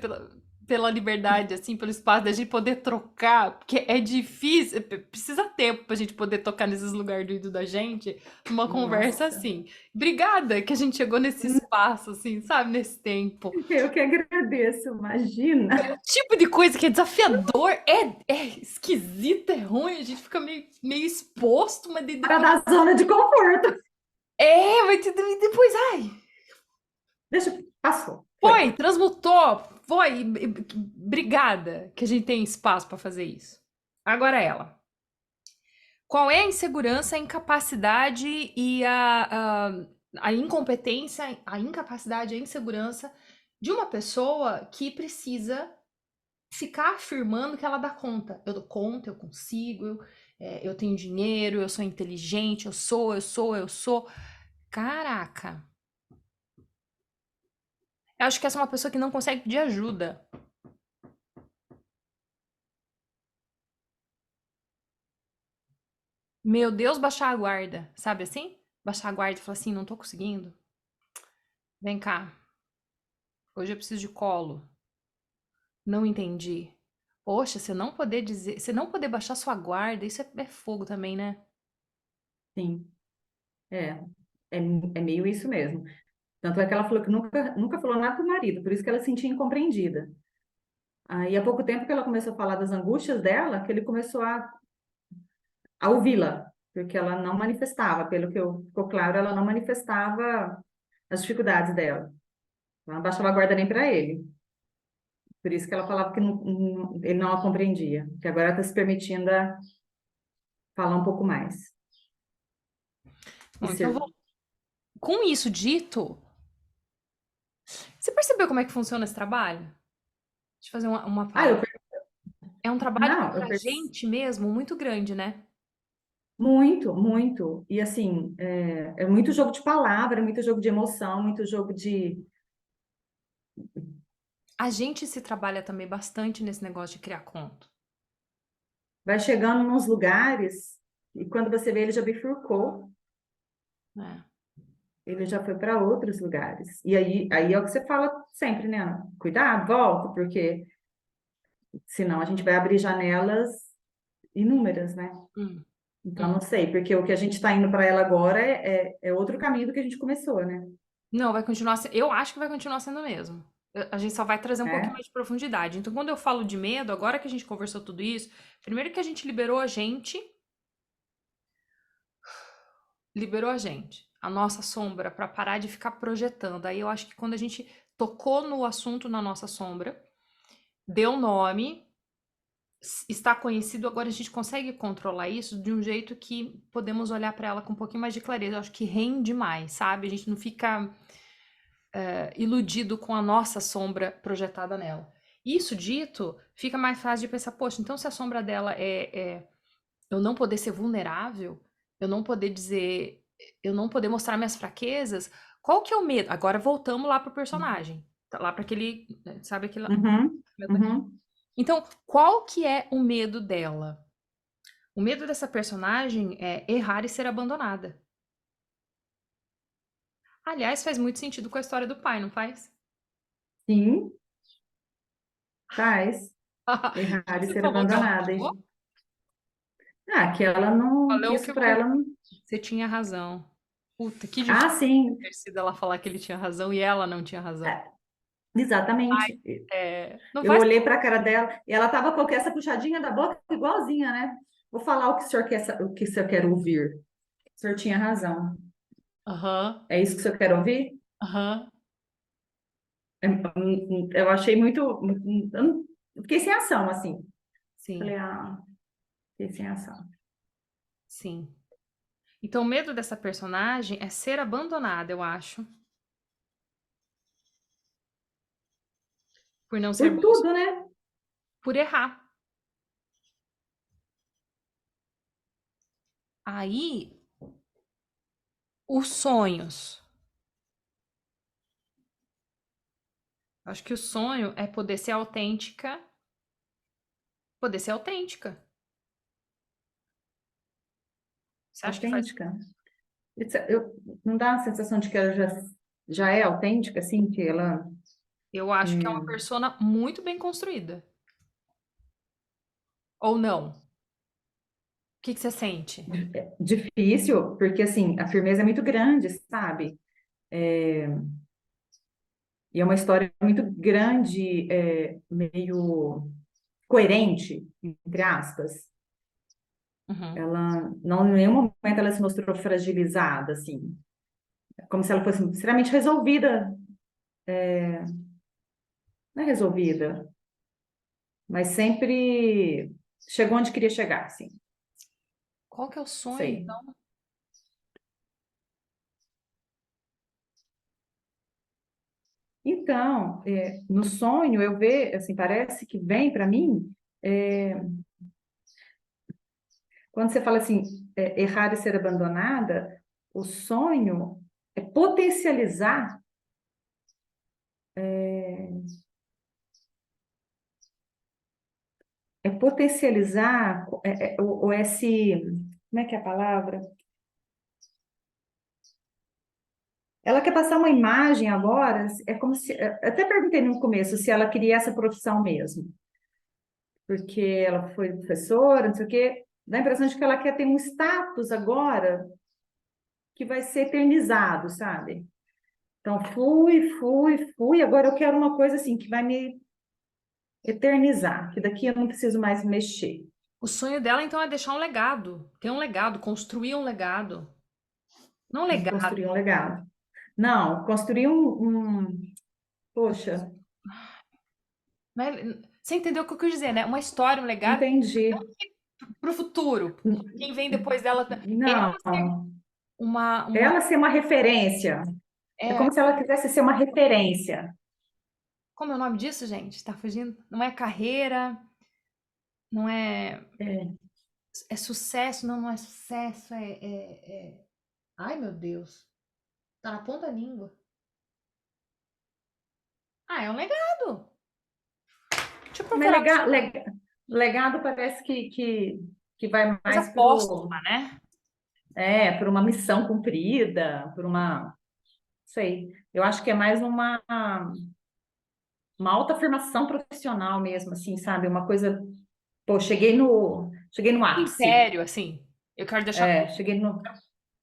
pela liberdade, assim, pelo espaço da gente poder trocar, porque é difícil, precisa tempo pra gente poder tocar nesses lugares doidos da gente, uma conversa Nossa, assim. Obrigada que a gente chegou nesse espaço, assim, sabe, nesse tempo. eu que agradeço, imagina. Tipo de coisa que é desafiador, é esquisito, é ruim, a gente fica meio exposto, mas Para depois. dar zona de conforto. Mas depois, ai, Deixa, passou. Foi. foi, transmutou, foi. Obrigada que a gente tem espaço para fazer isso. Agora ela. Qual é a insegurança, a incapacidade e a incompetência, a incapacidade, a insegurança de uma pessoa que precisa ficar afirmando que ela dá conta? Eu dou conta, eu consigo, eu tenho dinheiro, eu sou inteligente, eu sou. Caraca. Eu acho que essa é uma pessoa que não consegue pedir ajuda. Meu Deus, baixar a guarda, sabe assim? Baixar a guarda e falar assim, não tô conseguindo. Vem cá, hoje eu preciso de colo. Não entendi. Poxa, você não poder dizer, você não poder baixar sua guarda, isso é fogo também, né? Sim, é, é meio isso mesmo. Tanto é que ela falou que nunca falou nada pro marido, por isso que ela se sentia incompreendida. Aí, há pouco tempo que ela começou a falar das angústias dela, que ele começou a ouvi-la, porque ela não manifestava, pelo que ficou claro, ela não manifestava as dificuldades dela. Ela não baixava a guarda nem para ele. Por isso que ela falava que ele não a compreendia, que agora ela está se permitindo a falar um pouu mais. E Bom, então, ser. com isso dito, você percebeu como é que funciona esse trabalho? Deixa eu fazer uma Ah, pausa. É um trabalho não, eu pra percebi. gente mesmo muito grande, né? Muito, muito. E assim, é muito jogo de palavra, muito jogo de emoção, muito jogo de. A gente se trabalha também bastante nesse negócio de criar conto. Vai chegando nos lugares e quando você vê, ele já bifurcou, Né? ele já foi para outros lugares. E aí é o que você fala sempre, né? Cuidado, volta, porque senão a gente vai abrir janelas inúmeras, né? Hum, Então, hum. não sei, porque o que a gente está indo para ela agora é outro caminho do que a gente começou, né? Não, vai continuar sendo. Eu acho que vai continuar sendo mesmo. A gente só vai trazer um pouquinho É? mais de profundidade. Então, quando eu falo de medo, agora que a gente conversou tudo isso, primeiro que a gente liberou a nossa sombra, para parar de ficar projetando. Aí eu acho que quando a gente tocou no assunto na nossa sombra, deu nome, está conhecido, agora a gente consegue controlar isso de um jeito que podemos olhar para ela com um pouquinho mais de clareza. Eu acho que rende mais, sabe? A gente não fica iludido com a nossa sombra projetada nela. Isso dito, fica mais fácil de pensar, poxa, então se a sombra dela é eu não poder ser vulnerável, eu não poder dizer, eu não poder mostrar minhas fraquezas, qual que é o medo? Agora voltamos lá pro personagem, lá para aquele, sabe aquele. Uhum, uhum. Então, qual que é o medo dela? O medo dessa personagem é errar e ser abandonada. Aliás, faz muito sentido com a história do pai, não faz? Sim, faz. O que Errar que e você ser falou que ela abandonada. falou? Ah, que ela não, que Falou que isso para ela não. você tinha razão. Puta, que Ah, difícil sim, ter sido ela falar que ele tinha razão e ela não tinha razão. é, exatamente. Não Eu faz. olhei para a cara dela e ela estava com essa puxadinha da boca igualzinha, né? Vou falar o que o senhor quer, o que o senhor quer ouvir. O senhor tinha razão. Aham, É isso que o senhor quer ouvir? aham, Eu achei muito. Eu fiquei sem ação, assim. sim, Falei, fiquei sem ação. sim. Então, o medo dessa personagem é ser abandonada, eu acho, por não ser Por boa, tudo, né? por errar. Aí, os sonhos. Acho que o sonho é poder ser autêntica, poder ser autêntica. Você acha que faz? Autêntica. Não dá a sensação de que ela já é autêntica, assim, que ela. Eu acho que é uma É, persona muito bem construída. Ou não? O que que você sente? difícil, porque, assim, a firmeza é muito grande, sabe? E é uma história muito grande, meio coerente, entre aspas. Uhum. Ela, não, em nenhum momento ela se mostrou fragilizada, assim. Como se ela fosse extremamente resolvida. Não é resolvida, mas sempre chegou onde queria chegar, assim. Qual que é o sonho, Sei. então? Então, no sonho eu vejo, assim, parece que vem para mim, é, quando você fala assim, errar e ser abandonada, o sonho é potencializar é potencializar, ou esse, como é que é a palavra? Ela quer passar uma imagem agora, é como se, eu até perguntei no começo se ela queria essa profissão mesmo, porque ela foi professora, não sei o quê, dá a impressão de que ela quer ter um status agora que vai ser eternizado, sabe? Então, fui, agora eu quero uma coisa assim, que vai me eternizar, que daqui eu não preciso mais mexer. O sonho dela, então, é deixar um legado. Ter um legado, construir um legado. Não um legado. Construir um legado. Não, construir poxa, Mas, você entendeu o que eu quis dizer, né? Uma história, um legado entendi. para o futuro. Quem vem depois dela. Não, Ela ser uma. ela ser uma referência. É É, como se ela quisesse ser uma referência. como é o nome disso, gente? Tá fugindo? Não é carreira, não é. É. É sucesso, não, não é sucesso, Ai, meu Deus. Tá na ponta da língua. Ah, é um legado. Deixa eu Mas procurar o sonho. legado parece que vai Coisa mais póstuma, né? por uma missão cumprida, por uma, sei, eu acho que é mais uma autoafirmação profissional mesmo, assim, sabe? Uma coisa, pô, cheguei no ápice. Império, assim. Eu quero deixar claro. Cheguei no,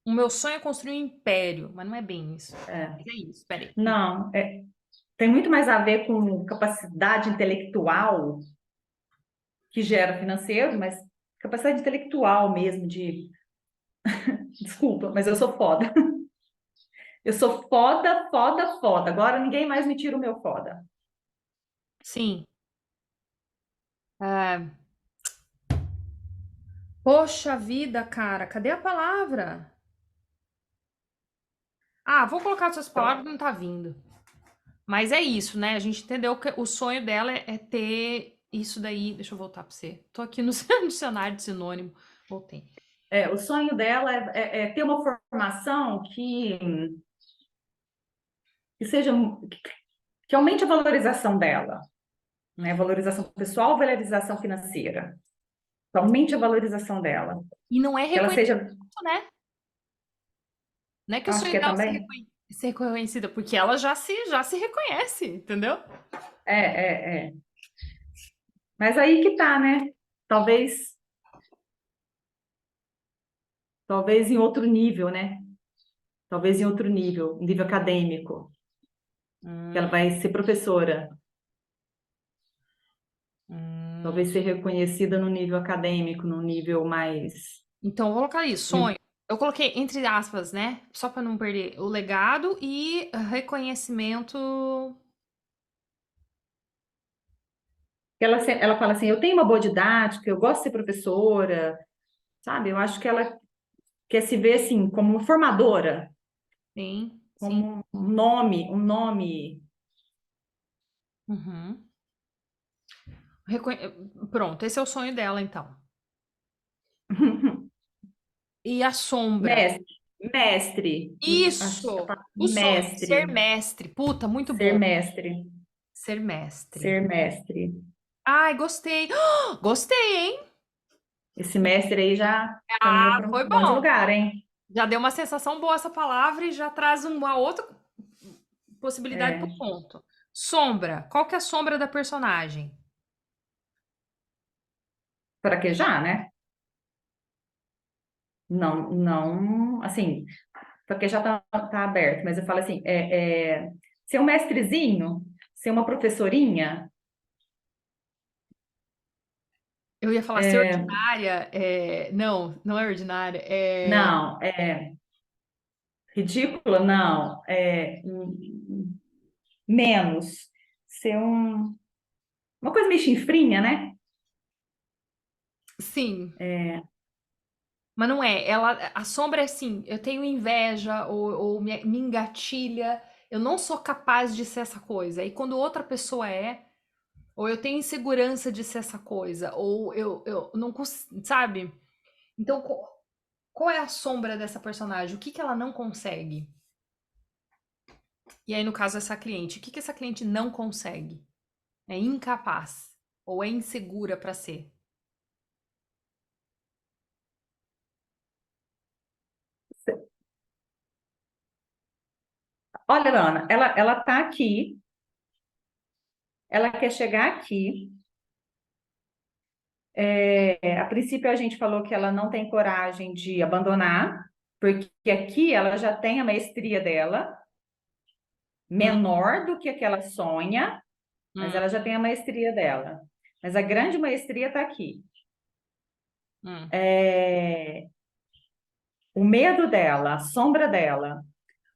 O meu sonho é construir um império, mas não é bem isso. é, Mas é isso, peraí. não, tem muito mais a ver com capacidade intelectual que gera financeiro, mas capacidade intelectual mesmo de, desculpa, mas eu sou foda. Eu sou foda, foda, foda. Agora ninguém mais me tira o meu foda. Sim. Ah, poxa vida, cara, cadê a palavra? Ah, vou colocar essas palavras, não tá vindo. Mas é isso, né? A gente entendeu que o sonho dela é ter isso daí. Deixa eu voltar pra você. Tô aqui no dicionário de sinônimo. Voltei. O sonho dela é ter uma formação que seja que aumente a valorização dela, né? Valorização pessoal, valorização financeira. Que aumente a valorização dela. E não é Que ela reconhecimento, seja, né? Não é que o acho sonho que é dela é também. ser reconhecida, porque ela já se reconhece, entendeu? É. Mas aí que tá, né? Talvez, talvez em outro nível, né? Talvez em outro nível acadêmico, que ela Hum, vai ser professora. hum. Talvez ser reconhecida no nível acadêmico, no nível mais. Então, eu vou colocar isso, sonho. Eu coloquei entre aspas, né? Só para não perder o legado e reconhecimento. Ela fala assim: eu tenho uma boa didática, eu gosto de ser professora, sabe? Eu acho que ela quer se ver assim, como uma formadora, Sim, sim. como um nome. Uhum. Pronto, esse é o sonho dela, então. E a sombra? Mestre, mestre, acho que é a Isso! palavra O sonho, ser mestre, mestre. Puta, muito ser bom. mestre, Ser mestre. ser mestre. Ai, gostei. Gostei, hein? Esse mestre aí já caminhou Ah, para um foi monte de bom. lugar, hein? Já deu uma sensação boa essa palavra e já traz uma outra possibilidade pro É, ponto. Sombra. Qual que é a sombra da personagem? fraquejar, né? Não, não, assim, porque já tá aberto, mas eu falo assim, ser um mestrezinho, ser uma professorinha, Eu ia falar ser é, ordinária. Não, não é ordinária. não, ridícula, não, menos, ser uma coisa meio chinfrinha, né? Sim, É, mas não é. A sombra é assim, eu tenho inveja ou me engatilha. Eu não sou capaz de ser essa coisa. E quando outra pessoa é, ou eu tenho insegurança de ser essa coisa, ou eu não consigo, sabe? Então, qual é a sombra dessa personagem? O que que ela não consegue? E aí, no caso, essa cliente, o que que essa cliente não consegue? É incapaz. Ou é insegura pra ser? Olha, Ana, ela tá aqui, ela quer chegar aqui. A princípio, a gente falou que ela não tem coragem de abandonar, porque aqui ela já tem a maestria dela, Hum, menor do que a que ela sonha, mas hum, ela já tem a maestria dela. Mas a grande maestria está aqui. hum. É, o medo dela, a sombra dela.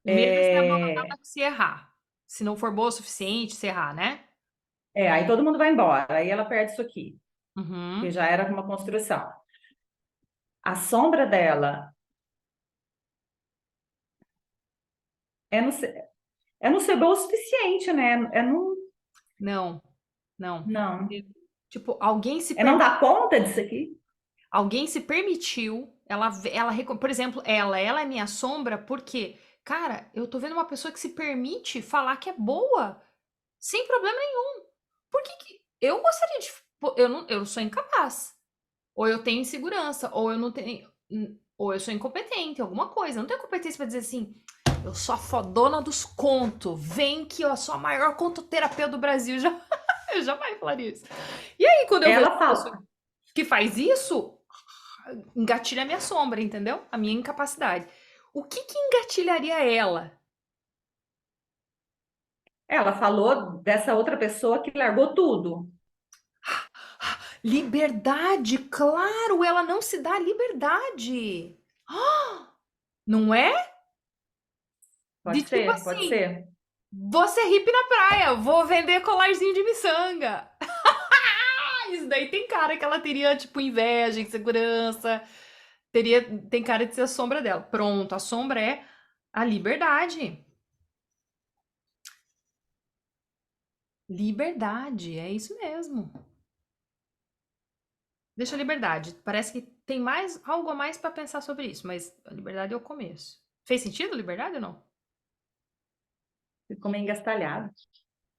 O medo é ser abandonada se errar. Se não for boa o suficiente, se errar, né? Aí todo mundo vai embora, aí ela perde isso aqui, que Uhum. já era uma construção. A sombra dela é não ser boa o suficiente, né? Não, não. Não. Tipo, alguém se É não dar conta disso aqui. Alguém se permitiu, por exemplo, ela é minha sombra porque, cara, eu tô vendo uma pessoa que se permite falar que é boa, sem problema nenhum. Por que que eu gostaria de, pô, eu sou incapaz, ou eu tenho insegurança, ou eu não tenho, ou eu sou incompetente, alguma coisa. Eu não tenho competência pra dizer assim, eu sou a fodona dos contos, vem que eu sou a maior contoterapeuta do Brasil, já, eu jamais falaria isso. E aí, quando eu vejo Ela uma pessoa fala, que faz isso, engatilha a minha sombra, entendeu? A minha incapacidade. O que que engatilharia ela? ela falou dessa outra pessoa que largou tudo. Liberdade, claro, ela não se dá liberdade. Não é? De Pode tipo ser, pode assim, ser. vou ser hippie na praia, vou vender colarzinho de miçanga. Isso daí tem cara que ela teria, tipo, inveja, insegurança. Tem cara de ser a sombra dela. Pronto, a sombra é a liberdade. Liberdade, é isso mesmo. Deixa a liberdade. Parece que tem mais algo a mais pra pensar sobre isso, mas a liberdade é o começo. Fez sentido a liberdade ou não? Ficou meio engastalhado.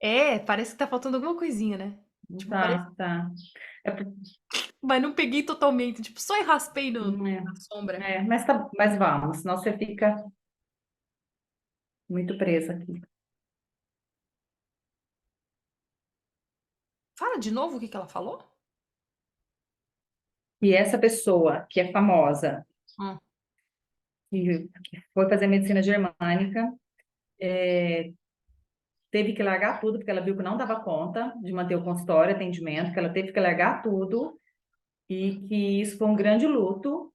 É, parece que tá faltando alguma coisinha, né? Tipo, parece. Tá, tá. É, Mas não peguei totalmente. Tipo, só enraspei é, na sombra. mas vamos, senão você fica muito presa aqui. Fala de novo o que que ela falou? E essa pessoa que é famosa, Hum. que foi fazer medicina germânica, teve que largar tudo, porque ela viu que não dava conta de manter o consultório, atendimento, que ela teve que largar tudo, e que isso foi um grande luto,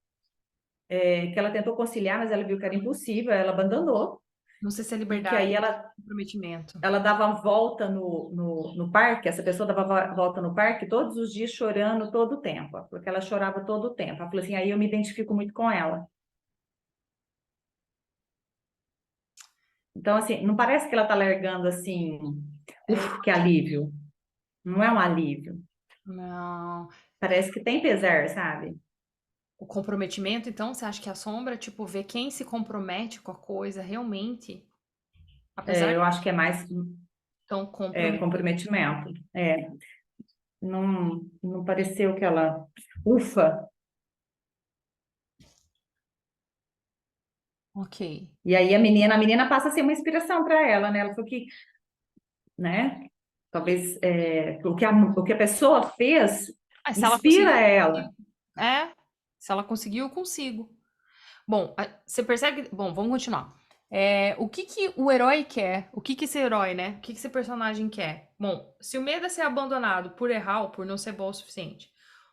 que ela tentou conciliar, mas ela viu que era impossível, ela abandonou, Não sei se é e que aí liberdade, comprometimento. ela dava volta no parque, essa pessoa dava volta no parque todos os dias chorando todo o tempo, porque ela chorava todo o tempo. Ela falou assim, aí eu me identifico muito com ela. Então, assim, não parece que ela tá largando assim, É, que alívio. Não é um alívio. não. Parece que tem pesar, sabe? O comprometimento, então, você acha que a sombra, tipo, ver quem se compromete com a coisa realmente, apesar Eu de acho que é mais tão comprometido. comprometimento. Não pareceu que ela. Ufa! Ok. E aí a menina passa a ser uma inspiração para ela, né? Ela falou que, né? Talvez o que a pessoa fez Ah, se ela inspira conseguiu, eu ela. consigo. É, se ela conseguiu, eu consigo. Bom, você percebe. Bom, vamos continuar. O que que o herói quer? O que que esse herói, né? O que que esse personagem quer? Bom, se o medo é ser abandonado por errar ou por não ser bom o suficiente,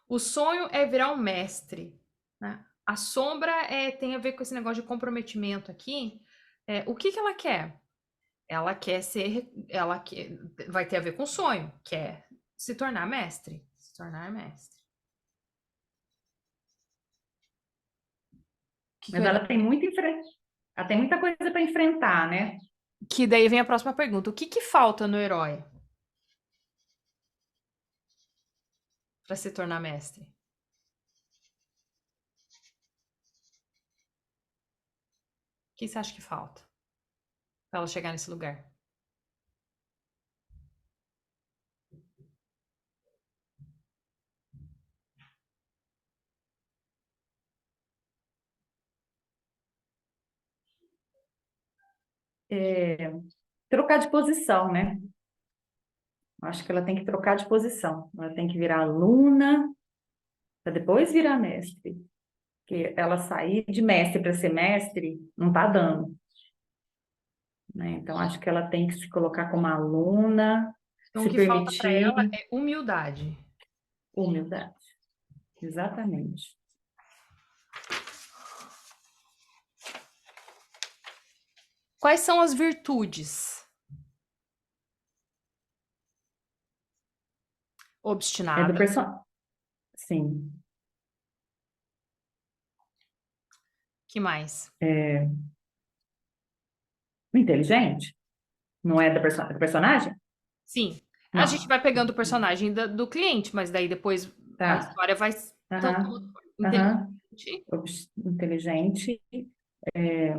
o sonho é virar um mestre, né? A sombra tem a ver com esse negócio de comprometimento aqui. O que que ela quer? Ela quer ser. Vai ter a ver com o sonho, quer se tornar mestre. Se tornar mestre. O que que o Mas herói ela tem muito ela tem muita coisa para enfrentar, né? Que daí vem a próxima pergunta. O que que falta no herói para se tornar mestre? O que você acha que falta para ela chegar nesse lugar? trocar de posição, né? Acho que ela tem que trocar de posição. Ela tem que virar aluna, para depois virar mestre. Porque ela sair de mestre para ser mestre, não está dando, né? Então, acho que ela tem que se colocar como aluna, Então, o se que falta para permitir ela é humildade. humildade. Exatamente. Quais são as virtudes? É do Obstinada. personagem. Sim. Que mais? Inteligente? Não é do personagem? Sim. A gente Não. vai pegando o personagem do cliente, mas daí depois a Tá. história vai Aham. Aham. inteligente. Inteligente. É,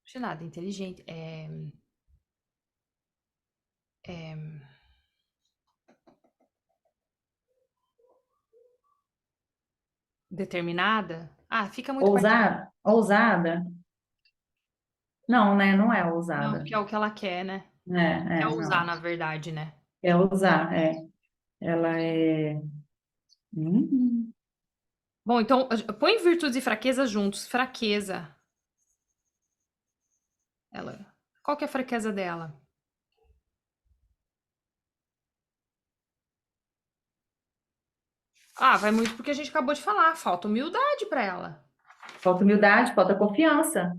Obstinada, inteligente. Determinada. Ah, fica muito partido. ousada? Não, né? Não é Não, ousada. que é o que ela quer, né? Quer usar, Não. na verdade, né? É ousar, é. Ela é. Hum, Bom, então põe virtudes e fraquezas juntos. Fraqueza. Ela. Qual que é a fraqueza dela? Ah, vai muito porque a gente acabou de falar. Falta humildade pra ela. falta humildade, falta confiança.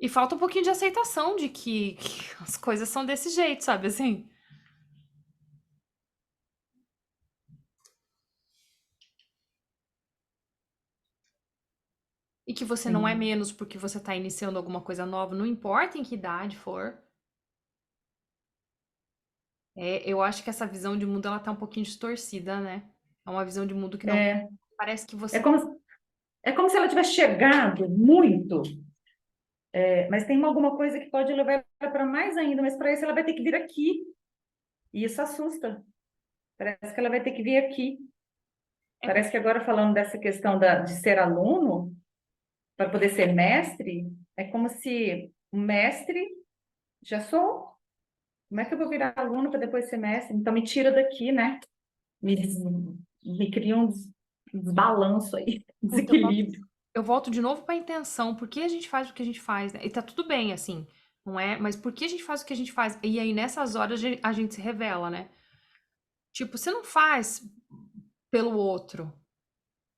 E falta um pouquinho de aceitação de que as coisas são desse jeito, sabe assim? E que você não é Sim. menos porque você tá iniciando alguma coisa nova, não importa em que idade for. Eu acho que essa visão de mundo ela tá um pouquinho distorcida, né? É uma visão de mundo que não É, parece que é você. como, é como se ela tivesse chegado muito, mas tem alguma coisa que pode levar ela para mais ainda, mas para isso ela vai ter que vir aqui. E isso assusta. Parece que ela vai ter que vir aqui. É Parece porque que agora falando dessa questão de ser aluno, para poder ser mestre, é como se o mestre já sou. Como é que eu vou virar aluno para depois ser mestre? Então me tira daqui, né? Me, des- me cria um desbalanço aí, puta, desequilíbrio. eu volto de novo pra intenção. Por que a gente faz o que a gente faz, né? E tá tudo bem, assim, não é? Mas por que a gente faz o que a gente faz? E aí, nessas horas, a gente se revela, né? Tipo, você não faz pelo outro.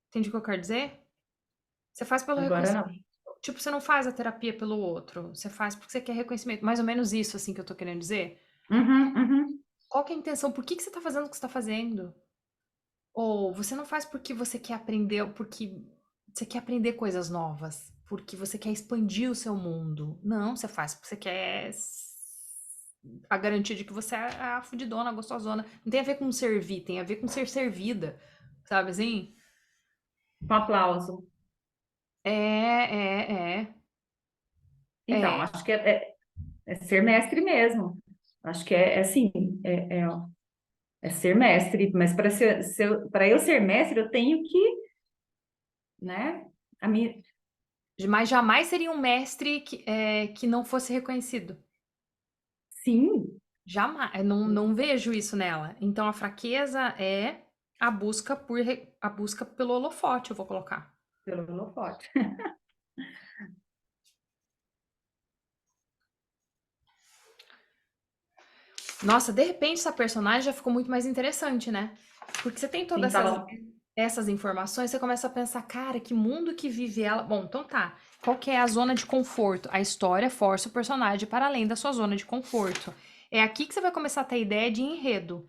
Entende o que eu quero dizer? Você faz pelo Agora reconhecimento. não. Tipo, você não faz a terapia pelo outro. Você faz porque você quer reconhecimento. Mais ou menos isso, assim, que eu tô querendo dizer. Uhum, uhum. Qual que é a intenção? Por que você tá fazendo o que você tá fazendo? Ou você não faz porque você quer aprender, porque você quer aprender coisas novas, porque você quer expandir o seu mundo. Não, você faz porque você quer a garantia de que você é a fudidona, a gostosona. Não tem a ver com servir, tem a ver com ser servida, sabe assim? Com aplauso. É. Então, acho que é ser mestre mesmo. Acho que é assim, é ser mestre, mas para eu ser mestre, eu tenho que, né? A minha, Mas jamais seria um mestre que não fosse reconhecido. sim, Jamais. Eu não vejo isso nela. Então a fraqueza é a busca pelo holofote, eu vou colocar. pelo holofote. Nossa, de repente essa personagem já ficou muito mais interessante, né? Porque você tem Sim, todas tava. essas informações, você começa a pensar, cara, que mundo que vive ela. Bom, então tá. Qual que é a zona de conforto? A história força o personagem para além da sua zona de conforto. É aqui que você vai começar a ter ideia de enredo.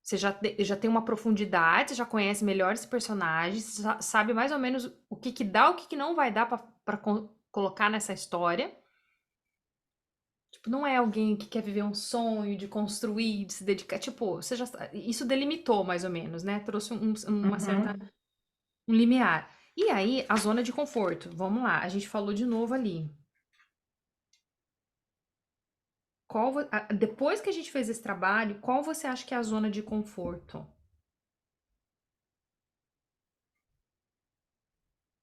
Você já tem uma profundidade, você já conhece melhor esse personagem, você sabe mais ou menos o que que dá, o que que não vai dar pra colocar nessa história. Tipo, não é alguém que quer viver um sonho de construir, de se dedicar. Tipo, isso delimitou mais ou menos, né? Trouxe uma certa Uhum. um limiar. E aí, a zona de conforto. Vamos lá, a gente falou de novo ali. Depois que a gente fez esse trabalho, qual você acha que é a zona de conforto?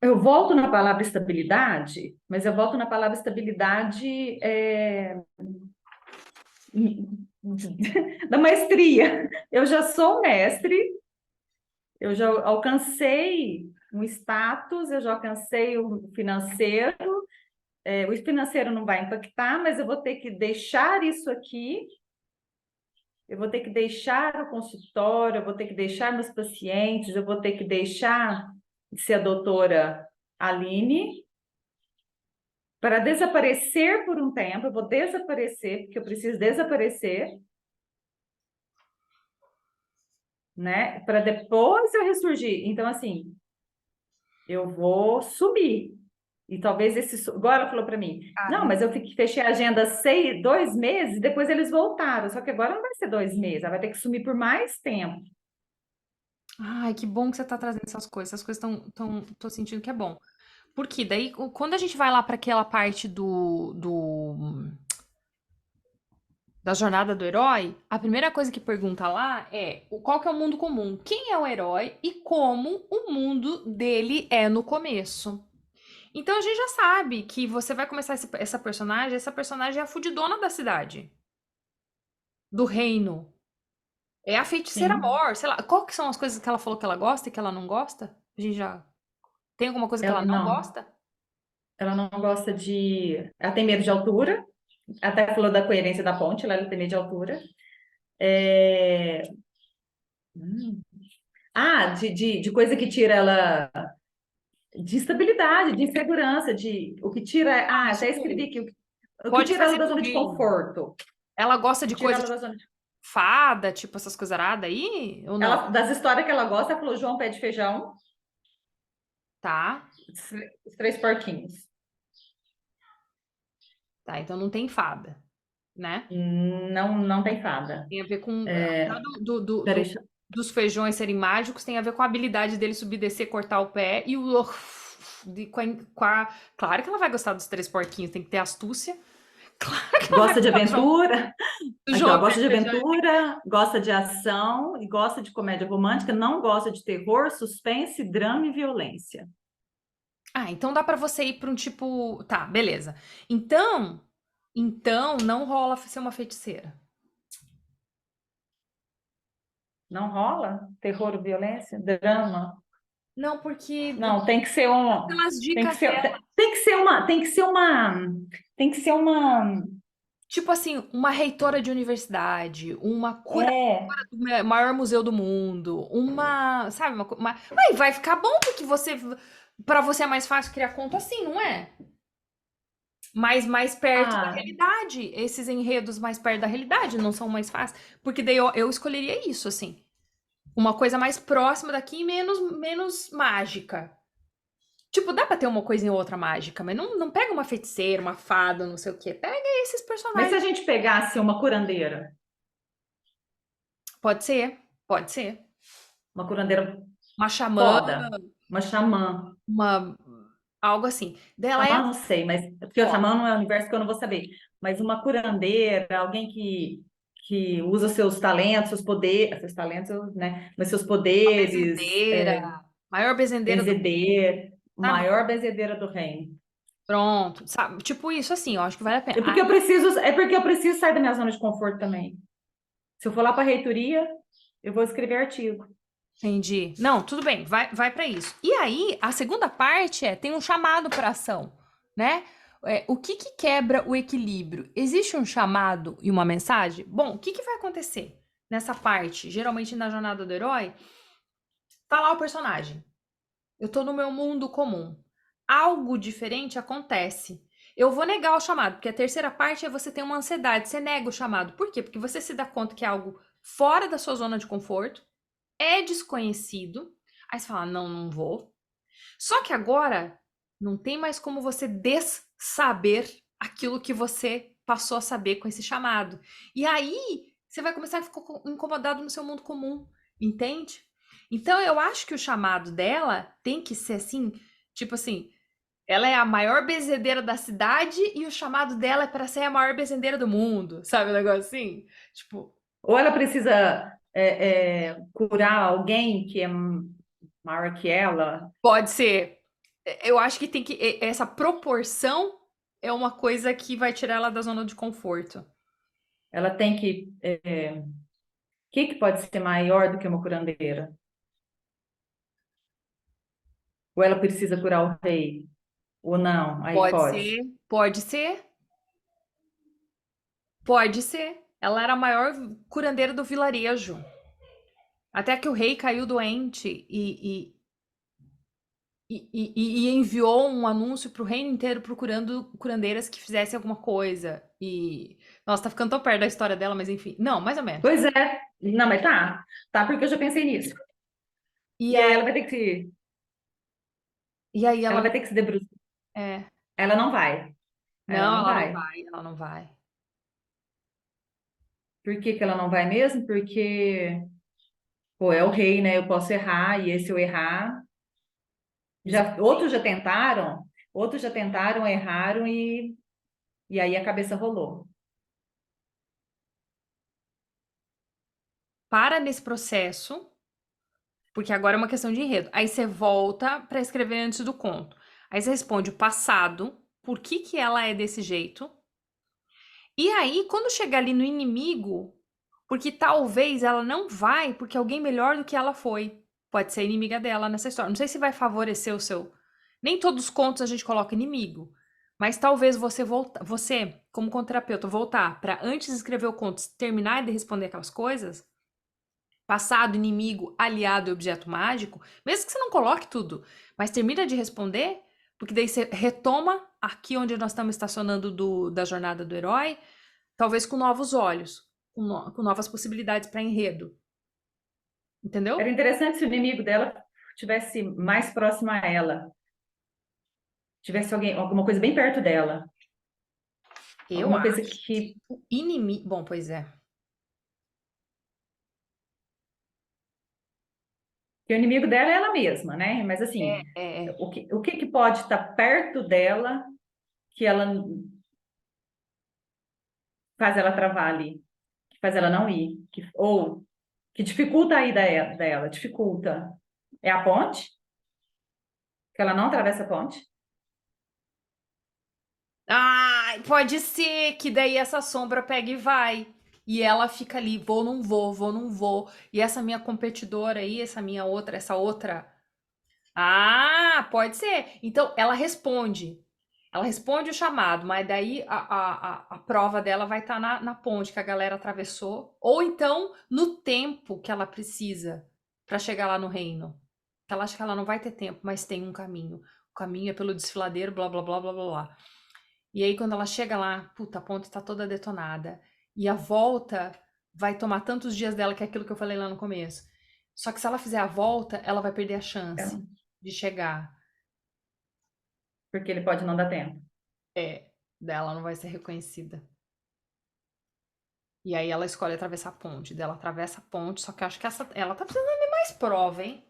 Eu volto na palavra estabilidade, mas eu volto na palavra estabilidade da maestria. Eu já sou mestre, eu já alcancei um status, eu já alcancei o financeiro. O financeiro não vai impactar, mas eu vou ter que deixar isso aqui, eu vou ter que deixar o consultório, eu vou ter que deixar meus pacientes, eu vou ter que deixar de ser a doutora Aline para desaparecer por um tempo. Eu vou desaparecer, porque eu preciso desaparecer, né? Para depois eu ressurgir. Então, assim, eu vou sumir. E talvez agora ela falou para mim, não, mas eu fechei a agenda 2 meses, depois eles voltaram. Só que agora não vai ser 2 meses, ela vai ter que sumir por mais tempo. Ai, que bom que você tá trazendo essas coisas. Essas coisas tô sentindo que é bom. Porque daí, quando a gente vai lá para aquela parte da jornada do herói, a primeira coisa que pergunta lá é qual que é o mundo comum? Quem é o herói e como o mundo dele é no começo? Então a gente já sabe que você vai começar essa personagem é a fudidona da cidade, do reino. É a feiticeira Sim, amor, sei lá. Qual que são as coisas que ela falou que ela gosta e que ela não gosta? A gente já tem alguma coisa que ela não não, gosta? ela não gosta ela tem medo de altura, até falou da coerência da ponte, ela tem medo de altura. É... hum. De coisa que tira ela de estabilidade, de insegurança, o que tira. Ah, isso Até escrevi tudo. aqui, o que Pode tira ela fazer da zona de tudinho. conforto. Ela gosta O que de tira coisa ela tipo da zona de... fada, tipo essas coisas aradas aí? Ou não? Das histórias que ela gosta, ela falou João Pé de Feijão, Tá, os Três Porquinhos. tá. Então não tem fada, né? Não, não tem fada. Tem a ver com. É, Apesar peraí, dos feijões serem mágicos, tem a ver com a habilidade dele subir, descer, cortar o pé e o. Claro que ela vai gostar dos três porquinhos, tem que ter astúcia. Claro que ela vai gosta de gostar aventura. do Aqui, ó, João Pé gosta de de Feijão. aventura, gosta de ação e gosta de comédia romântica, não gosta de terror, suspense, drama e violência. Ah, então dá pra você ir pra um tipo. Tá, beleza. Então não rola ser uma feiticeira. Não rola? Terror, violência, drama. Não, porque Não, tem que ser um, pelas tem que dicas ser, dela, tem que ser uma, tem que ser uma, tem que ser uma, tipo assim, uma reitora de universidade, uma curadora é, do maior museu do mundo, sabe, vai ficar bom porque para você é mais fácil criar conta assim, não é? Mais perto da ah, realidade, esses enredos mais perto da realidade não são mais fáceis, porque daí eu escolheria isso, assim, uma coisa mais próxima daqui e menos mágica. Tipo, dá pra ter uma coisa em outra mágica, mas não pega uma feiticeira, uma fada, não sei o quê. Pega esses mas se personagens. a gente pegasse uma curandeira, Pode ser, pode ser. uma curandeira Uma xamã, foda, uma xamã. uma algo assim. Dela é Xamã, não assim, sei, mas porque o ó, xamã não é um universo que eu não vou saber. Mas uma curandeira, alguém que usa seus talentos, seus poderes, seus talentos, né? Mas seus uma poderes, bezendeira, maior bezendeira do benzedeira, sabe? maior benzedeira do reino. Pronto, sabe? Tipo isso assim, eu acho que vale a pena. É porque eu preciso sair da minha zona de conforto também. Se eu for lá para a reitoria, eu vou escrever artigo. Entendi. Não, tudo bem, vai para isso. E aí, a segunda parte tem um chamado para ação, né? O que que quebra o equilíbrio? Existe um chamado e uma mensagem? Bom, o que que vai acontecer nessa parte? Geralmente na jornada do herói, tá lá o personagem. Eu tô no meu mundo comum. Algo diferente acontece. Eu vou negar o chamado, porque a terceira parte é você ter uma ansiedade, você nega o chamado. Por quê? Porque você se dá conta que é algo fora da sua zona de conforto, é desconhecido. Aí você fala: não, não vou. Só que agora não tem mais como você dessaber aquilo que você passou a saber com esse chamado. E aí você vai começar a ficar incomodado no seu mundo comum, entende? Então eu acho que o chamado dela tem que ser assim, tipo assim, ela é a maior bezendeira da cidade e o chamado dela é para ser a maior bezendeira do mundo, sabe um negócio assim? Tipo, Ou ela precisa curar alguém que é maior que ela. pode ser. Eu acho que tem que. Essa proporção é uma coisa que vai tirar ela da zona de conforto. Ela tem que. O que pode ser maior do que uma curandeira? Ou ela precisa curar o rei? Ou não? Aí Pode foge. ser, pode ser, pode ser. Ela era a maior curandeira do vilarejo. Até que o rei caiu doente e enviou um anúncio pro reino inteiro procurando curandeiras que fizessem alguma coisa. E. Nossa, tá ficando tão perto da história dela, mas enfim. Não, mais ou menos. Pois é. Não, mas tá. Tá, porque eu já pensei nisso. E E aí aí, ela vai ter que se. e aí ela Ela vai não. ter que se debruçar. É. Ela não vai. Ela Não, não ela não vai. vai, ela não vai. Por que que ela não vai mesmo? Porque, pô, é o rei, né? Eu posso errar, e se eu errar. Já, outros já tentaram, erraram e aí a cabeça rolou. Para nesse processo, porque agora é uma questão de enredo. Aí você volta para escrever antes do conto. Aí você responde o passado, por que que ela é desse jeito. E aí, quando chegar ali no inimigo, porque talvez ela não vai, porque alguém melhor do que ela foi. Pode ser inimiga dela nessa história. Não sei se vai favorecer o seu. Nem todos os contos a gente coloca inimigo. Mas talvez você, como conterapeuta, voltar para antes de escrever o conto, terminar de responder aquelas coisas, passado, inimigo, aliado e objeto mágico, mesmo que você não coloque tudo, mas termina de responder, porque daí você retoma aqui onde nós estamos estacionando da jornada do herói, talvez com novos olhos, com novas possibilidades para enredo. Era Entendeu? interessante se o inimigo dela tivesse mais próximo a ela, tivesse alguém, alguma coisa bem perto dela, Eu alguma coisa acho que que o inimigo. Bom, pois é. que o inimigo dela é ela mesma, né? Mas assim, É. o que pode estar perto dela que ela faz ela travar ali, que faz ela não ir, ou que dificulta a ida dela, dificulta. É a ponte? Que ela não atravessa a ponte? Ah, pode ser que daí essa sombra pega e vai. E ela fica ali, vou, não vou, vou, não vou. E essa minha competidora aí, essa outra. Ah, pode ser. Então, ela responde. Ela responde o chamado, mas daí a prova dela vai estar na ponte que a galera atravessou. Ou então, no tempo que ela precisa para chegar lá no reino. Ela acha que ela não vai ter tempo, mas tem um caminho. O caminho é pelo desfiladeiro, blá, blá, blá, blá, blá, blá. E aí, quando ela chega lá, puta, a ponte tá toda detonada. E a volta vai tomar tantos dias dela, que é aquilo que eu falei lá no começo. Só que se ela fizer a volta, ela vai perder a chance Então, de chegar. porque ele pode não dar tempo. Dela não vai ser reconhecida. E aí ela escolhe atravessar a ponte. Daí ela atravessa a ponte, só que eu acho que ela tá precisando de mais prova, hein?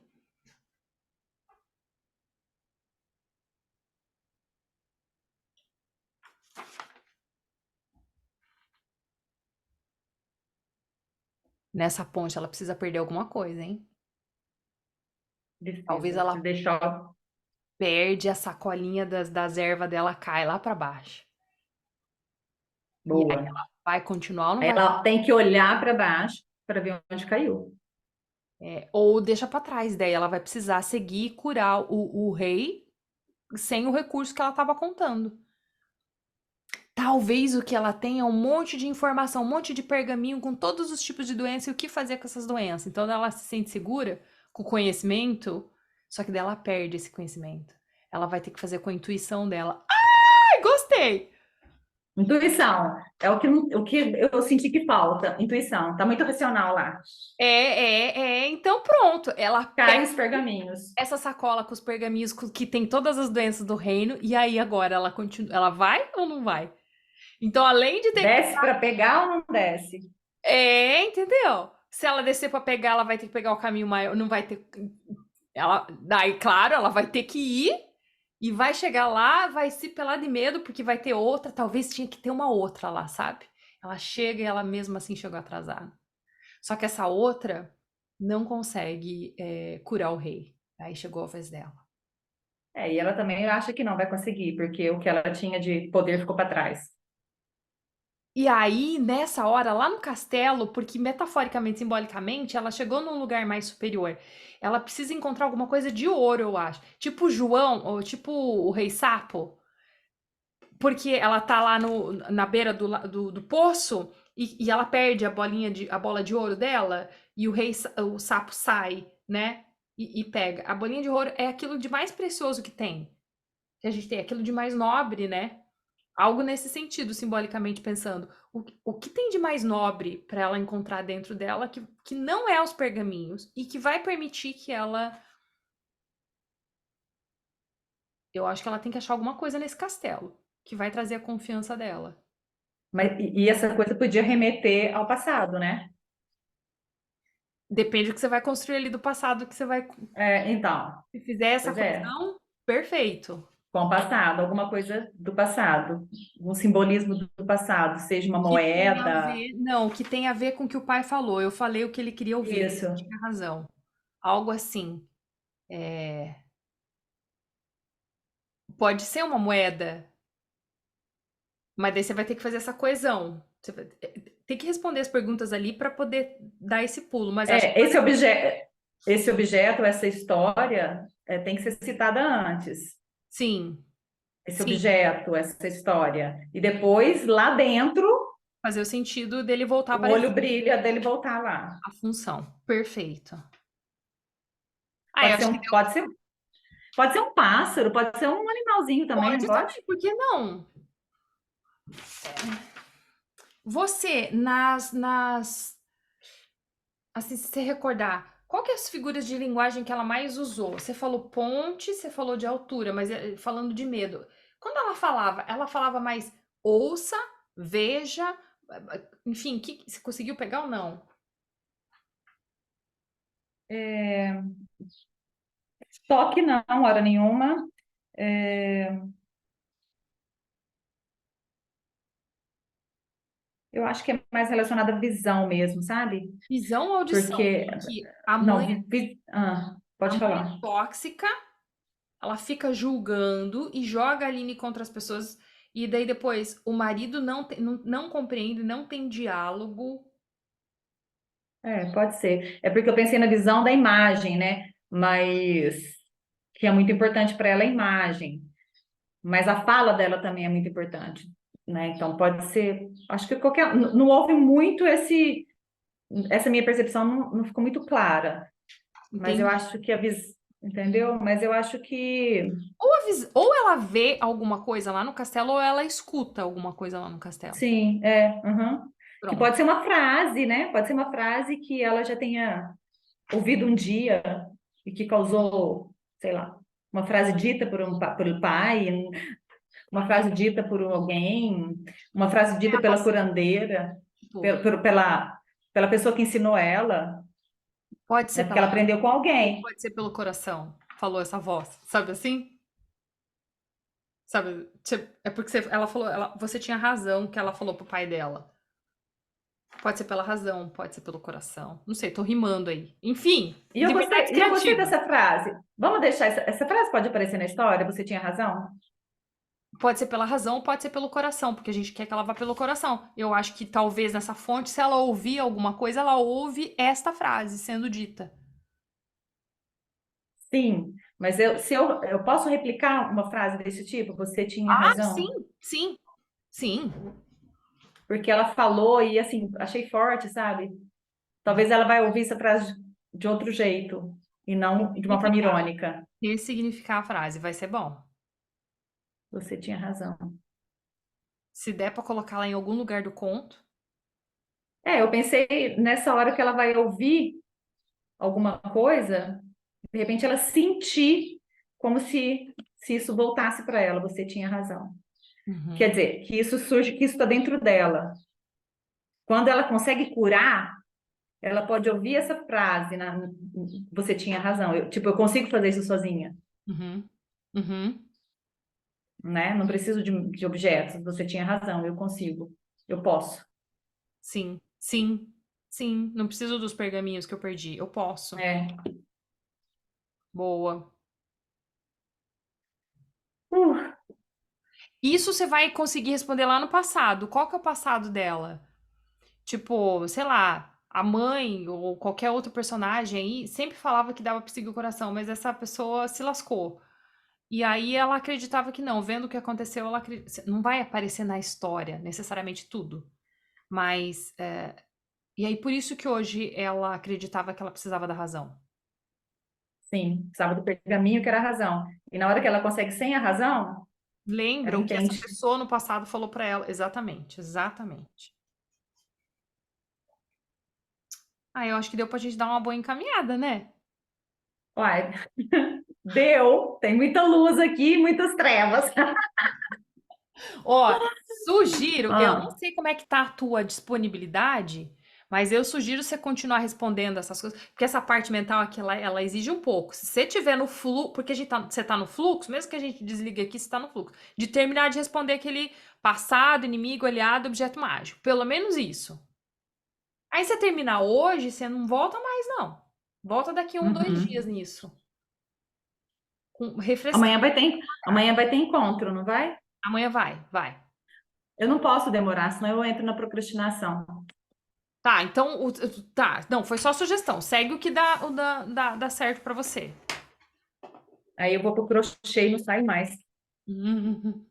Nessa ponte ela precisa perder alguma coisa, hein? Talvez Precisa, se ela deixar. perde a sacolinha das ervas dela, cai lá pra baixo. E aí Boa. ela vai continuar ou não Aí vai? ela tem que olhar para baixo para ver onde caiu. Ou deixa pra trás. Daí ela vai precisar seguir e curar o rei sem o recurso que ela tava contando. Talvez o que ela tenha é um monte de informação, um monte de pergaminho com todos os tipos de doença e o que fazer com essas doenças. Então ela se sente segura com o conhecimento, só que daí ela perde esse conhecimento. Ela vai ter que fazer com a intuição dela. Ai, gostei! Intuição. É o que eu senti que falta. Intuição. Tá muito racional lá. Então pronto. Ela Cai pega os pergaminhos. essa sacola com os pergaminhos que tem todas as doenças do reino e aí agora ela continua. Ela vai ou não vai? Então, além de ter que Desce para pegar ou não desce? Entendeu? Se ela descer pra pegar, ela vai ter que pegar o caminho maior, não vai ter. Daí, claro, ela vai ter que ir e vai chegar lá, vai se pelar de medo, porque vai ter outra. Talvez tinha que ter uma outra lá, sabe? Ela chega e ela mesma assim chegou atrasada. Só que essa outra não consegue curar o rei. Aí chegou a vez dela. E ela também acha que não vai conseguir, porque o que ela tinha de poder ficou para trás. E aí, nessa hora, lá no castelo, porque metaforicamente, simbolicamente, ela chegou num lugar mais superior. Ela precisa encontrar alguma coisa de ouro, eu acho. Tipo o João, ou tipo o Rei Sapo. Porque ela tá lá na beira do poço e ela perde a bola de ouro dela e o sapo sai, né? E pega. A bolinha de ouro é aquilo de mais precioso que tem. Que a gente tem, aquilo de mais nobre, né? Algo nesse sentido, simbolicamente pensando. O que tem de mais nobre para ela encontrar dentro dela que não é os pergaminhos e que vai permitir que ela. Eu acho que ela tem que achar alguma coisa nesse castelo que vai trazer a confiança dela. Mas, e essa coisa podia remeter ao passado, né? Depende do que você vai construir ali do passado, que você vai. Então, Se fizer essa pois é, coesão, perfeito. com o passado, alguma coisa do passado, um simbolismo do passado, seja uma Que tem a moeda, ver. Não, que tem a ver com o que o pai falou. Eu falei o que ele queria ouvir, ele isso. tinha razão. Algo assim. É, pode ser uma moeda, mas daí você vai ter que fazer essa coesão. Tem que responder as perguntas ali para poder dar esse pulo. Mas acho que É, esse objeto, essa história, tem que ser citada antes. sim, Esse sim. objeto, essa história. E depois, lá dentro, Fazer o sentido dele voltar a o olho aparecer brilha dele voltar lá. a função. Perfeito. Ah, eu Pode ser acho que um, pode ser, pode ser um pássaro, pode ser um animalzinho também, não pode pode? também, por que não? Você, assim, se você recordar, qual que é as figuras de linguagem que ela mais usou? Você falou ponte, você falou de altura, mas falando de medo. Quando ela falava mais ouça, veja, enfim, você conseguiu pegar ou não? É, toque não, hora nenhuma. É, eu acho que é mais relacionado à visão mesmo, sabe? Visão ou audição? Porque, Porque não, a pode mãe é falar. tóxica, ela fica julgando e joga a Aline contra as pessoas. E daí depois o marido não compreende, não tem diálogo. Pode ser. É porque eu pensei na visão da imagem, né? Mas que é muito importante para ela a imagem. Mas a fala dela também é muito importante, né? Então pode ser. Acho que qualquer. Não houve muito essa minha percepção não ficou muito clara. Mas eu Entende? acho que a visão. Entendeu? Mas eu acho que Ou ela vê alguma coisa lá no castelo, ou ela escuta alguma coisa lá no castelo. sim, uhum. Que Pronto. pode ser uma frase, né? Pode ser uma frase que ela já tenha ouvido um dia e que causou, sei lá, uma frase dita por pai, uma frase dita por alguém, uma frase dita pela curandeira, Tipo, pela, pela pessoa que ensinou ela, pode né? ser Porque pela ela razão, aprendeu com ou alguém. pode ser pelo coração. Falou essa voz. Sabe assim? Sabe? É porque ela falou, você tinha razão que ela falou pro pai dela. Pode ser pela razão, pode ser pelo coração. Não sei, tô rimando aí. Enfim, liberdades Eu gostei criativas. dessa frase. Vamos deixar essa frase pode aparecer na história, você tinha razão? Pode ser pela razão ou pode ser pelo coração, porque a gente quer que ela vá pelo coração. Eu acho que talvez nessa fonte, se ela ouvir alguma coisa, ela ouve esta frase sendo dita. Sim, mas eu posso replicar uma frase desse tipo, você tinha Ah, sim, razão? sim, sim. Porque ela falou e assim, achei forte, sabe? Talvez ela vai ouvir essa frase de outro jeito e não de uma forma Ressignificar. irônica. Ressignificar a frase, vai ser bom. Você tinha razão. Se der pra colocar lá em algum lugar do conto, Eu pensei nessa hora que ela vai ouvir alguma coisa, de repente ela sentir como se isso voltasse para ela. Você tinha razão. Quer uhum, dizer, que isso surge, que isso está dentro dela. Quando ela consegue curar, ela pode ouvir essa frase, você tinha razão. Eu consigo fazer isso sozinha, uhum, uhum, né? Não preciso de objetos. Você tinha razão, eu consigo, eu posso. sim, sim, sim. Não preciso dos pergaminhos que eu perdi, eu posso. É, Boa. Uh, Isso você vai conseguir responder lá no passado. Qual que é o passado dela? Tipo, sei lá, a mãe ou qualquer outro personagem aí sempre falava que dava pra seguir o coração, mas essa pessoa se lascou. E aí ela acreditava que não. Vendo o que aconteceu, não vai aparecer na história necessariamente tudo. Mas, e aí por isso que hoje ela acreditava que ela precisava da razão. sim, precisava do pergaminho que era a razão. E na hora que ela consegue sem a razão, ela Lembra o que essa entende. pessoa no passado falou pra ela? Exatamente, exatamente. Ah, eu acho que deu pra gente dar uma boa encaminhada, né? Uai, deu, tem muita luz aqui, muitas trevas. Ó, sugiro, eu não Ah, sei como é que tá a tua disponibilidade, mas eu sugiro você continuar respondendo essas coisas, porque essa parte mental aqui, ela exige um pouco. Se você tiver no fluxo, porque você tá no fluxo, mesmo que a gente desligue aqui, você tá no fluxo, de terminar de responder aquele passado, inimigo, aliado, objeto mágico. Pelo menos isso. Aí você terminar hoje, você não volta mais, não. Volta daqui 1, 2 dias uhum. nisso. Refrescar. Amanhã vai ter encontro, não vai? Amanhã vai. Eu não posso demorar, senão eu entro na procrastinação. Tá, então, tá, não, foi só sugestão. Segue o que dá certo pra você. Aí eu vou pro crochê e não saio mais. Uhum.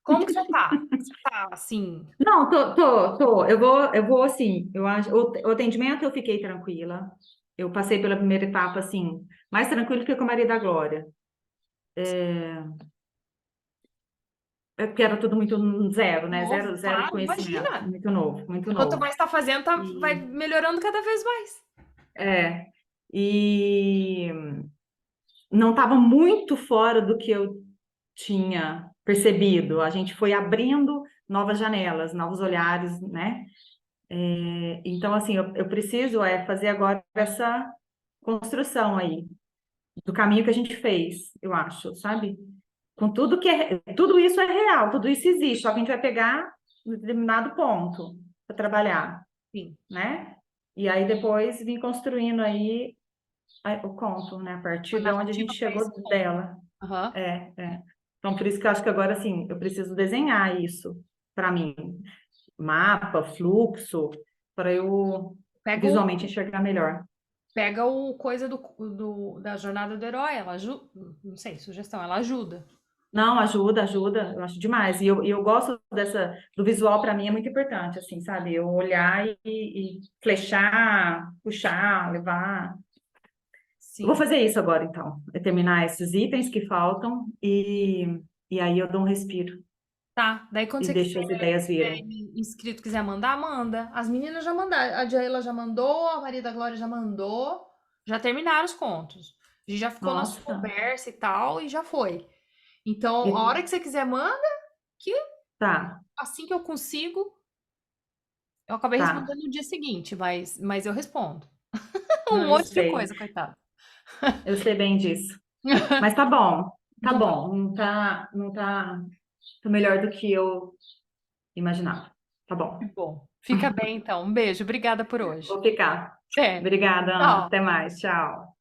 Como que você tá? Você tá, assim, Não, tô. Eu vou assim, eu acho, o atendimento eu fiquei tranquila. Eu passei pela primeira etapa, assim, mais tranquilo que com a Maria da Glória. É porque era tudo muito zero, né? novo? Zero de Claro, conhecimento. imagina. Muito novo, muito Quanto novo. mais tá fazendo, vai E, melhorando cada vez mais. é, e não estava muito fora do que eu tinha percebido. A gente foi abrindo novas janelas, novos olhares, né? Então, assim, eu preciso fazer agora essa construção aí, do caminho que a gente fez, eu acho, sabe? Com tudo tudo isso é real, tudo isso existe, só que a gente vai pegar um determinado ponto para trabalhar, Sim, né? E aí depois vir construindo aí o conto, né? A uma partir de onde a gente narrativa pra chegou esse ponto. dela. Aham. É. Então, por isso que eu acho que agora, assim, eu preciso desenhar isso para mim. Mapa, fluxo, para eu Pega o, visualmente enxergar melhor. pega o coisa da jornada do herói, ela ajuda, não sei, sugestão, ela ajuda. Não, ajuda, eu acho demais. E eu gosto do visual, para mim é muito importante, assim, sabe? Eu olhar e flechar, puxar, levar. Eu vou Sim. fazer isso agora, então. É terminar esses itens que faltam e aí eu dou um respiro Tá, daí quando e você deixo as ideias tiver virem. inscrito, quiser mandar, manda. As meninas já mandaram, a Jaila já mandou, a Maria da Glória já mandou, já terminaram os contos. A gente já ficou nas Nossa, conversa e tal, e já foi. Então, a e hora que você quiser, manda, que tá, assim que eu consigo, eu acabei tá. respondendo no dia seguinte, mas eu respondo. Um Não, eu monte de sei. coisa, coitado. Eu sei bem disso. Mas tá Então tá, bom. Tá melhor do que eu imaginava. Tá que bom. bom. Fica bem, então. Um beijo, obrigada por hoje. Vou ficar. Até. Obrigada, Ana. Tchau. Até mais. Tchau.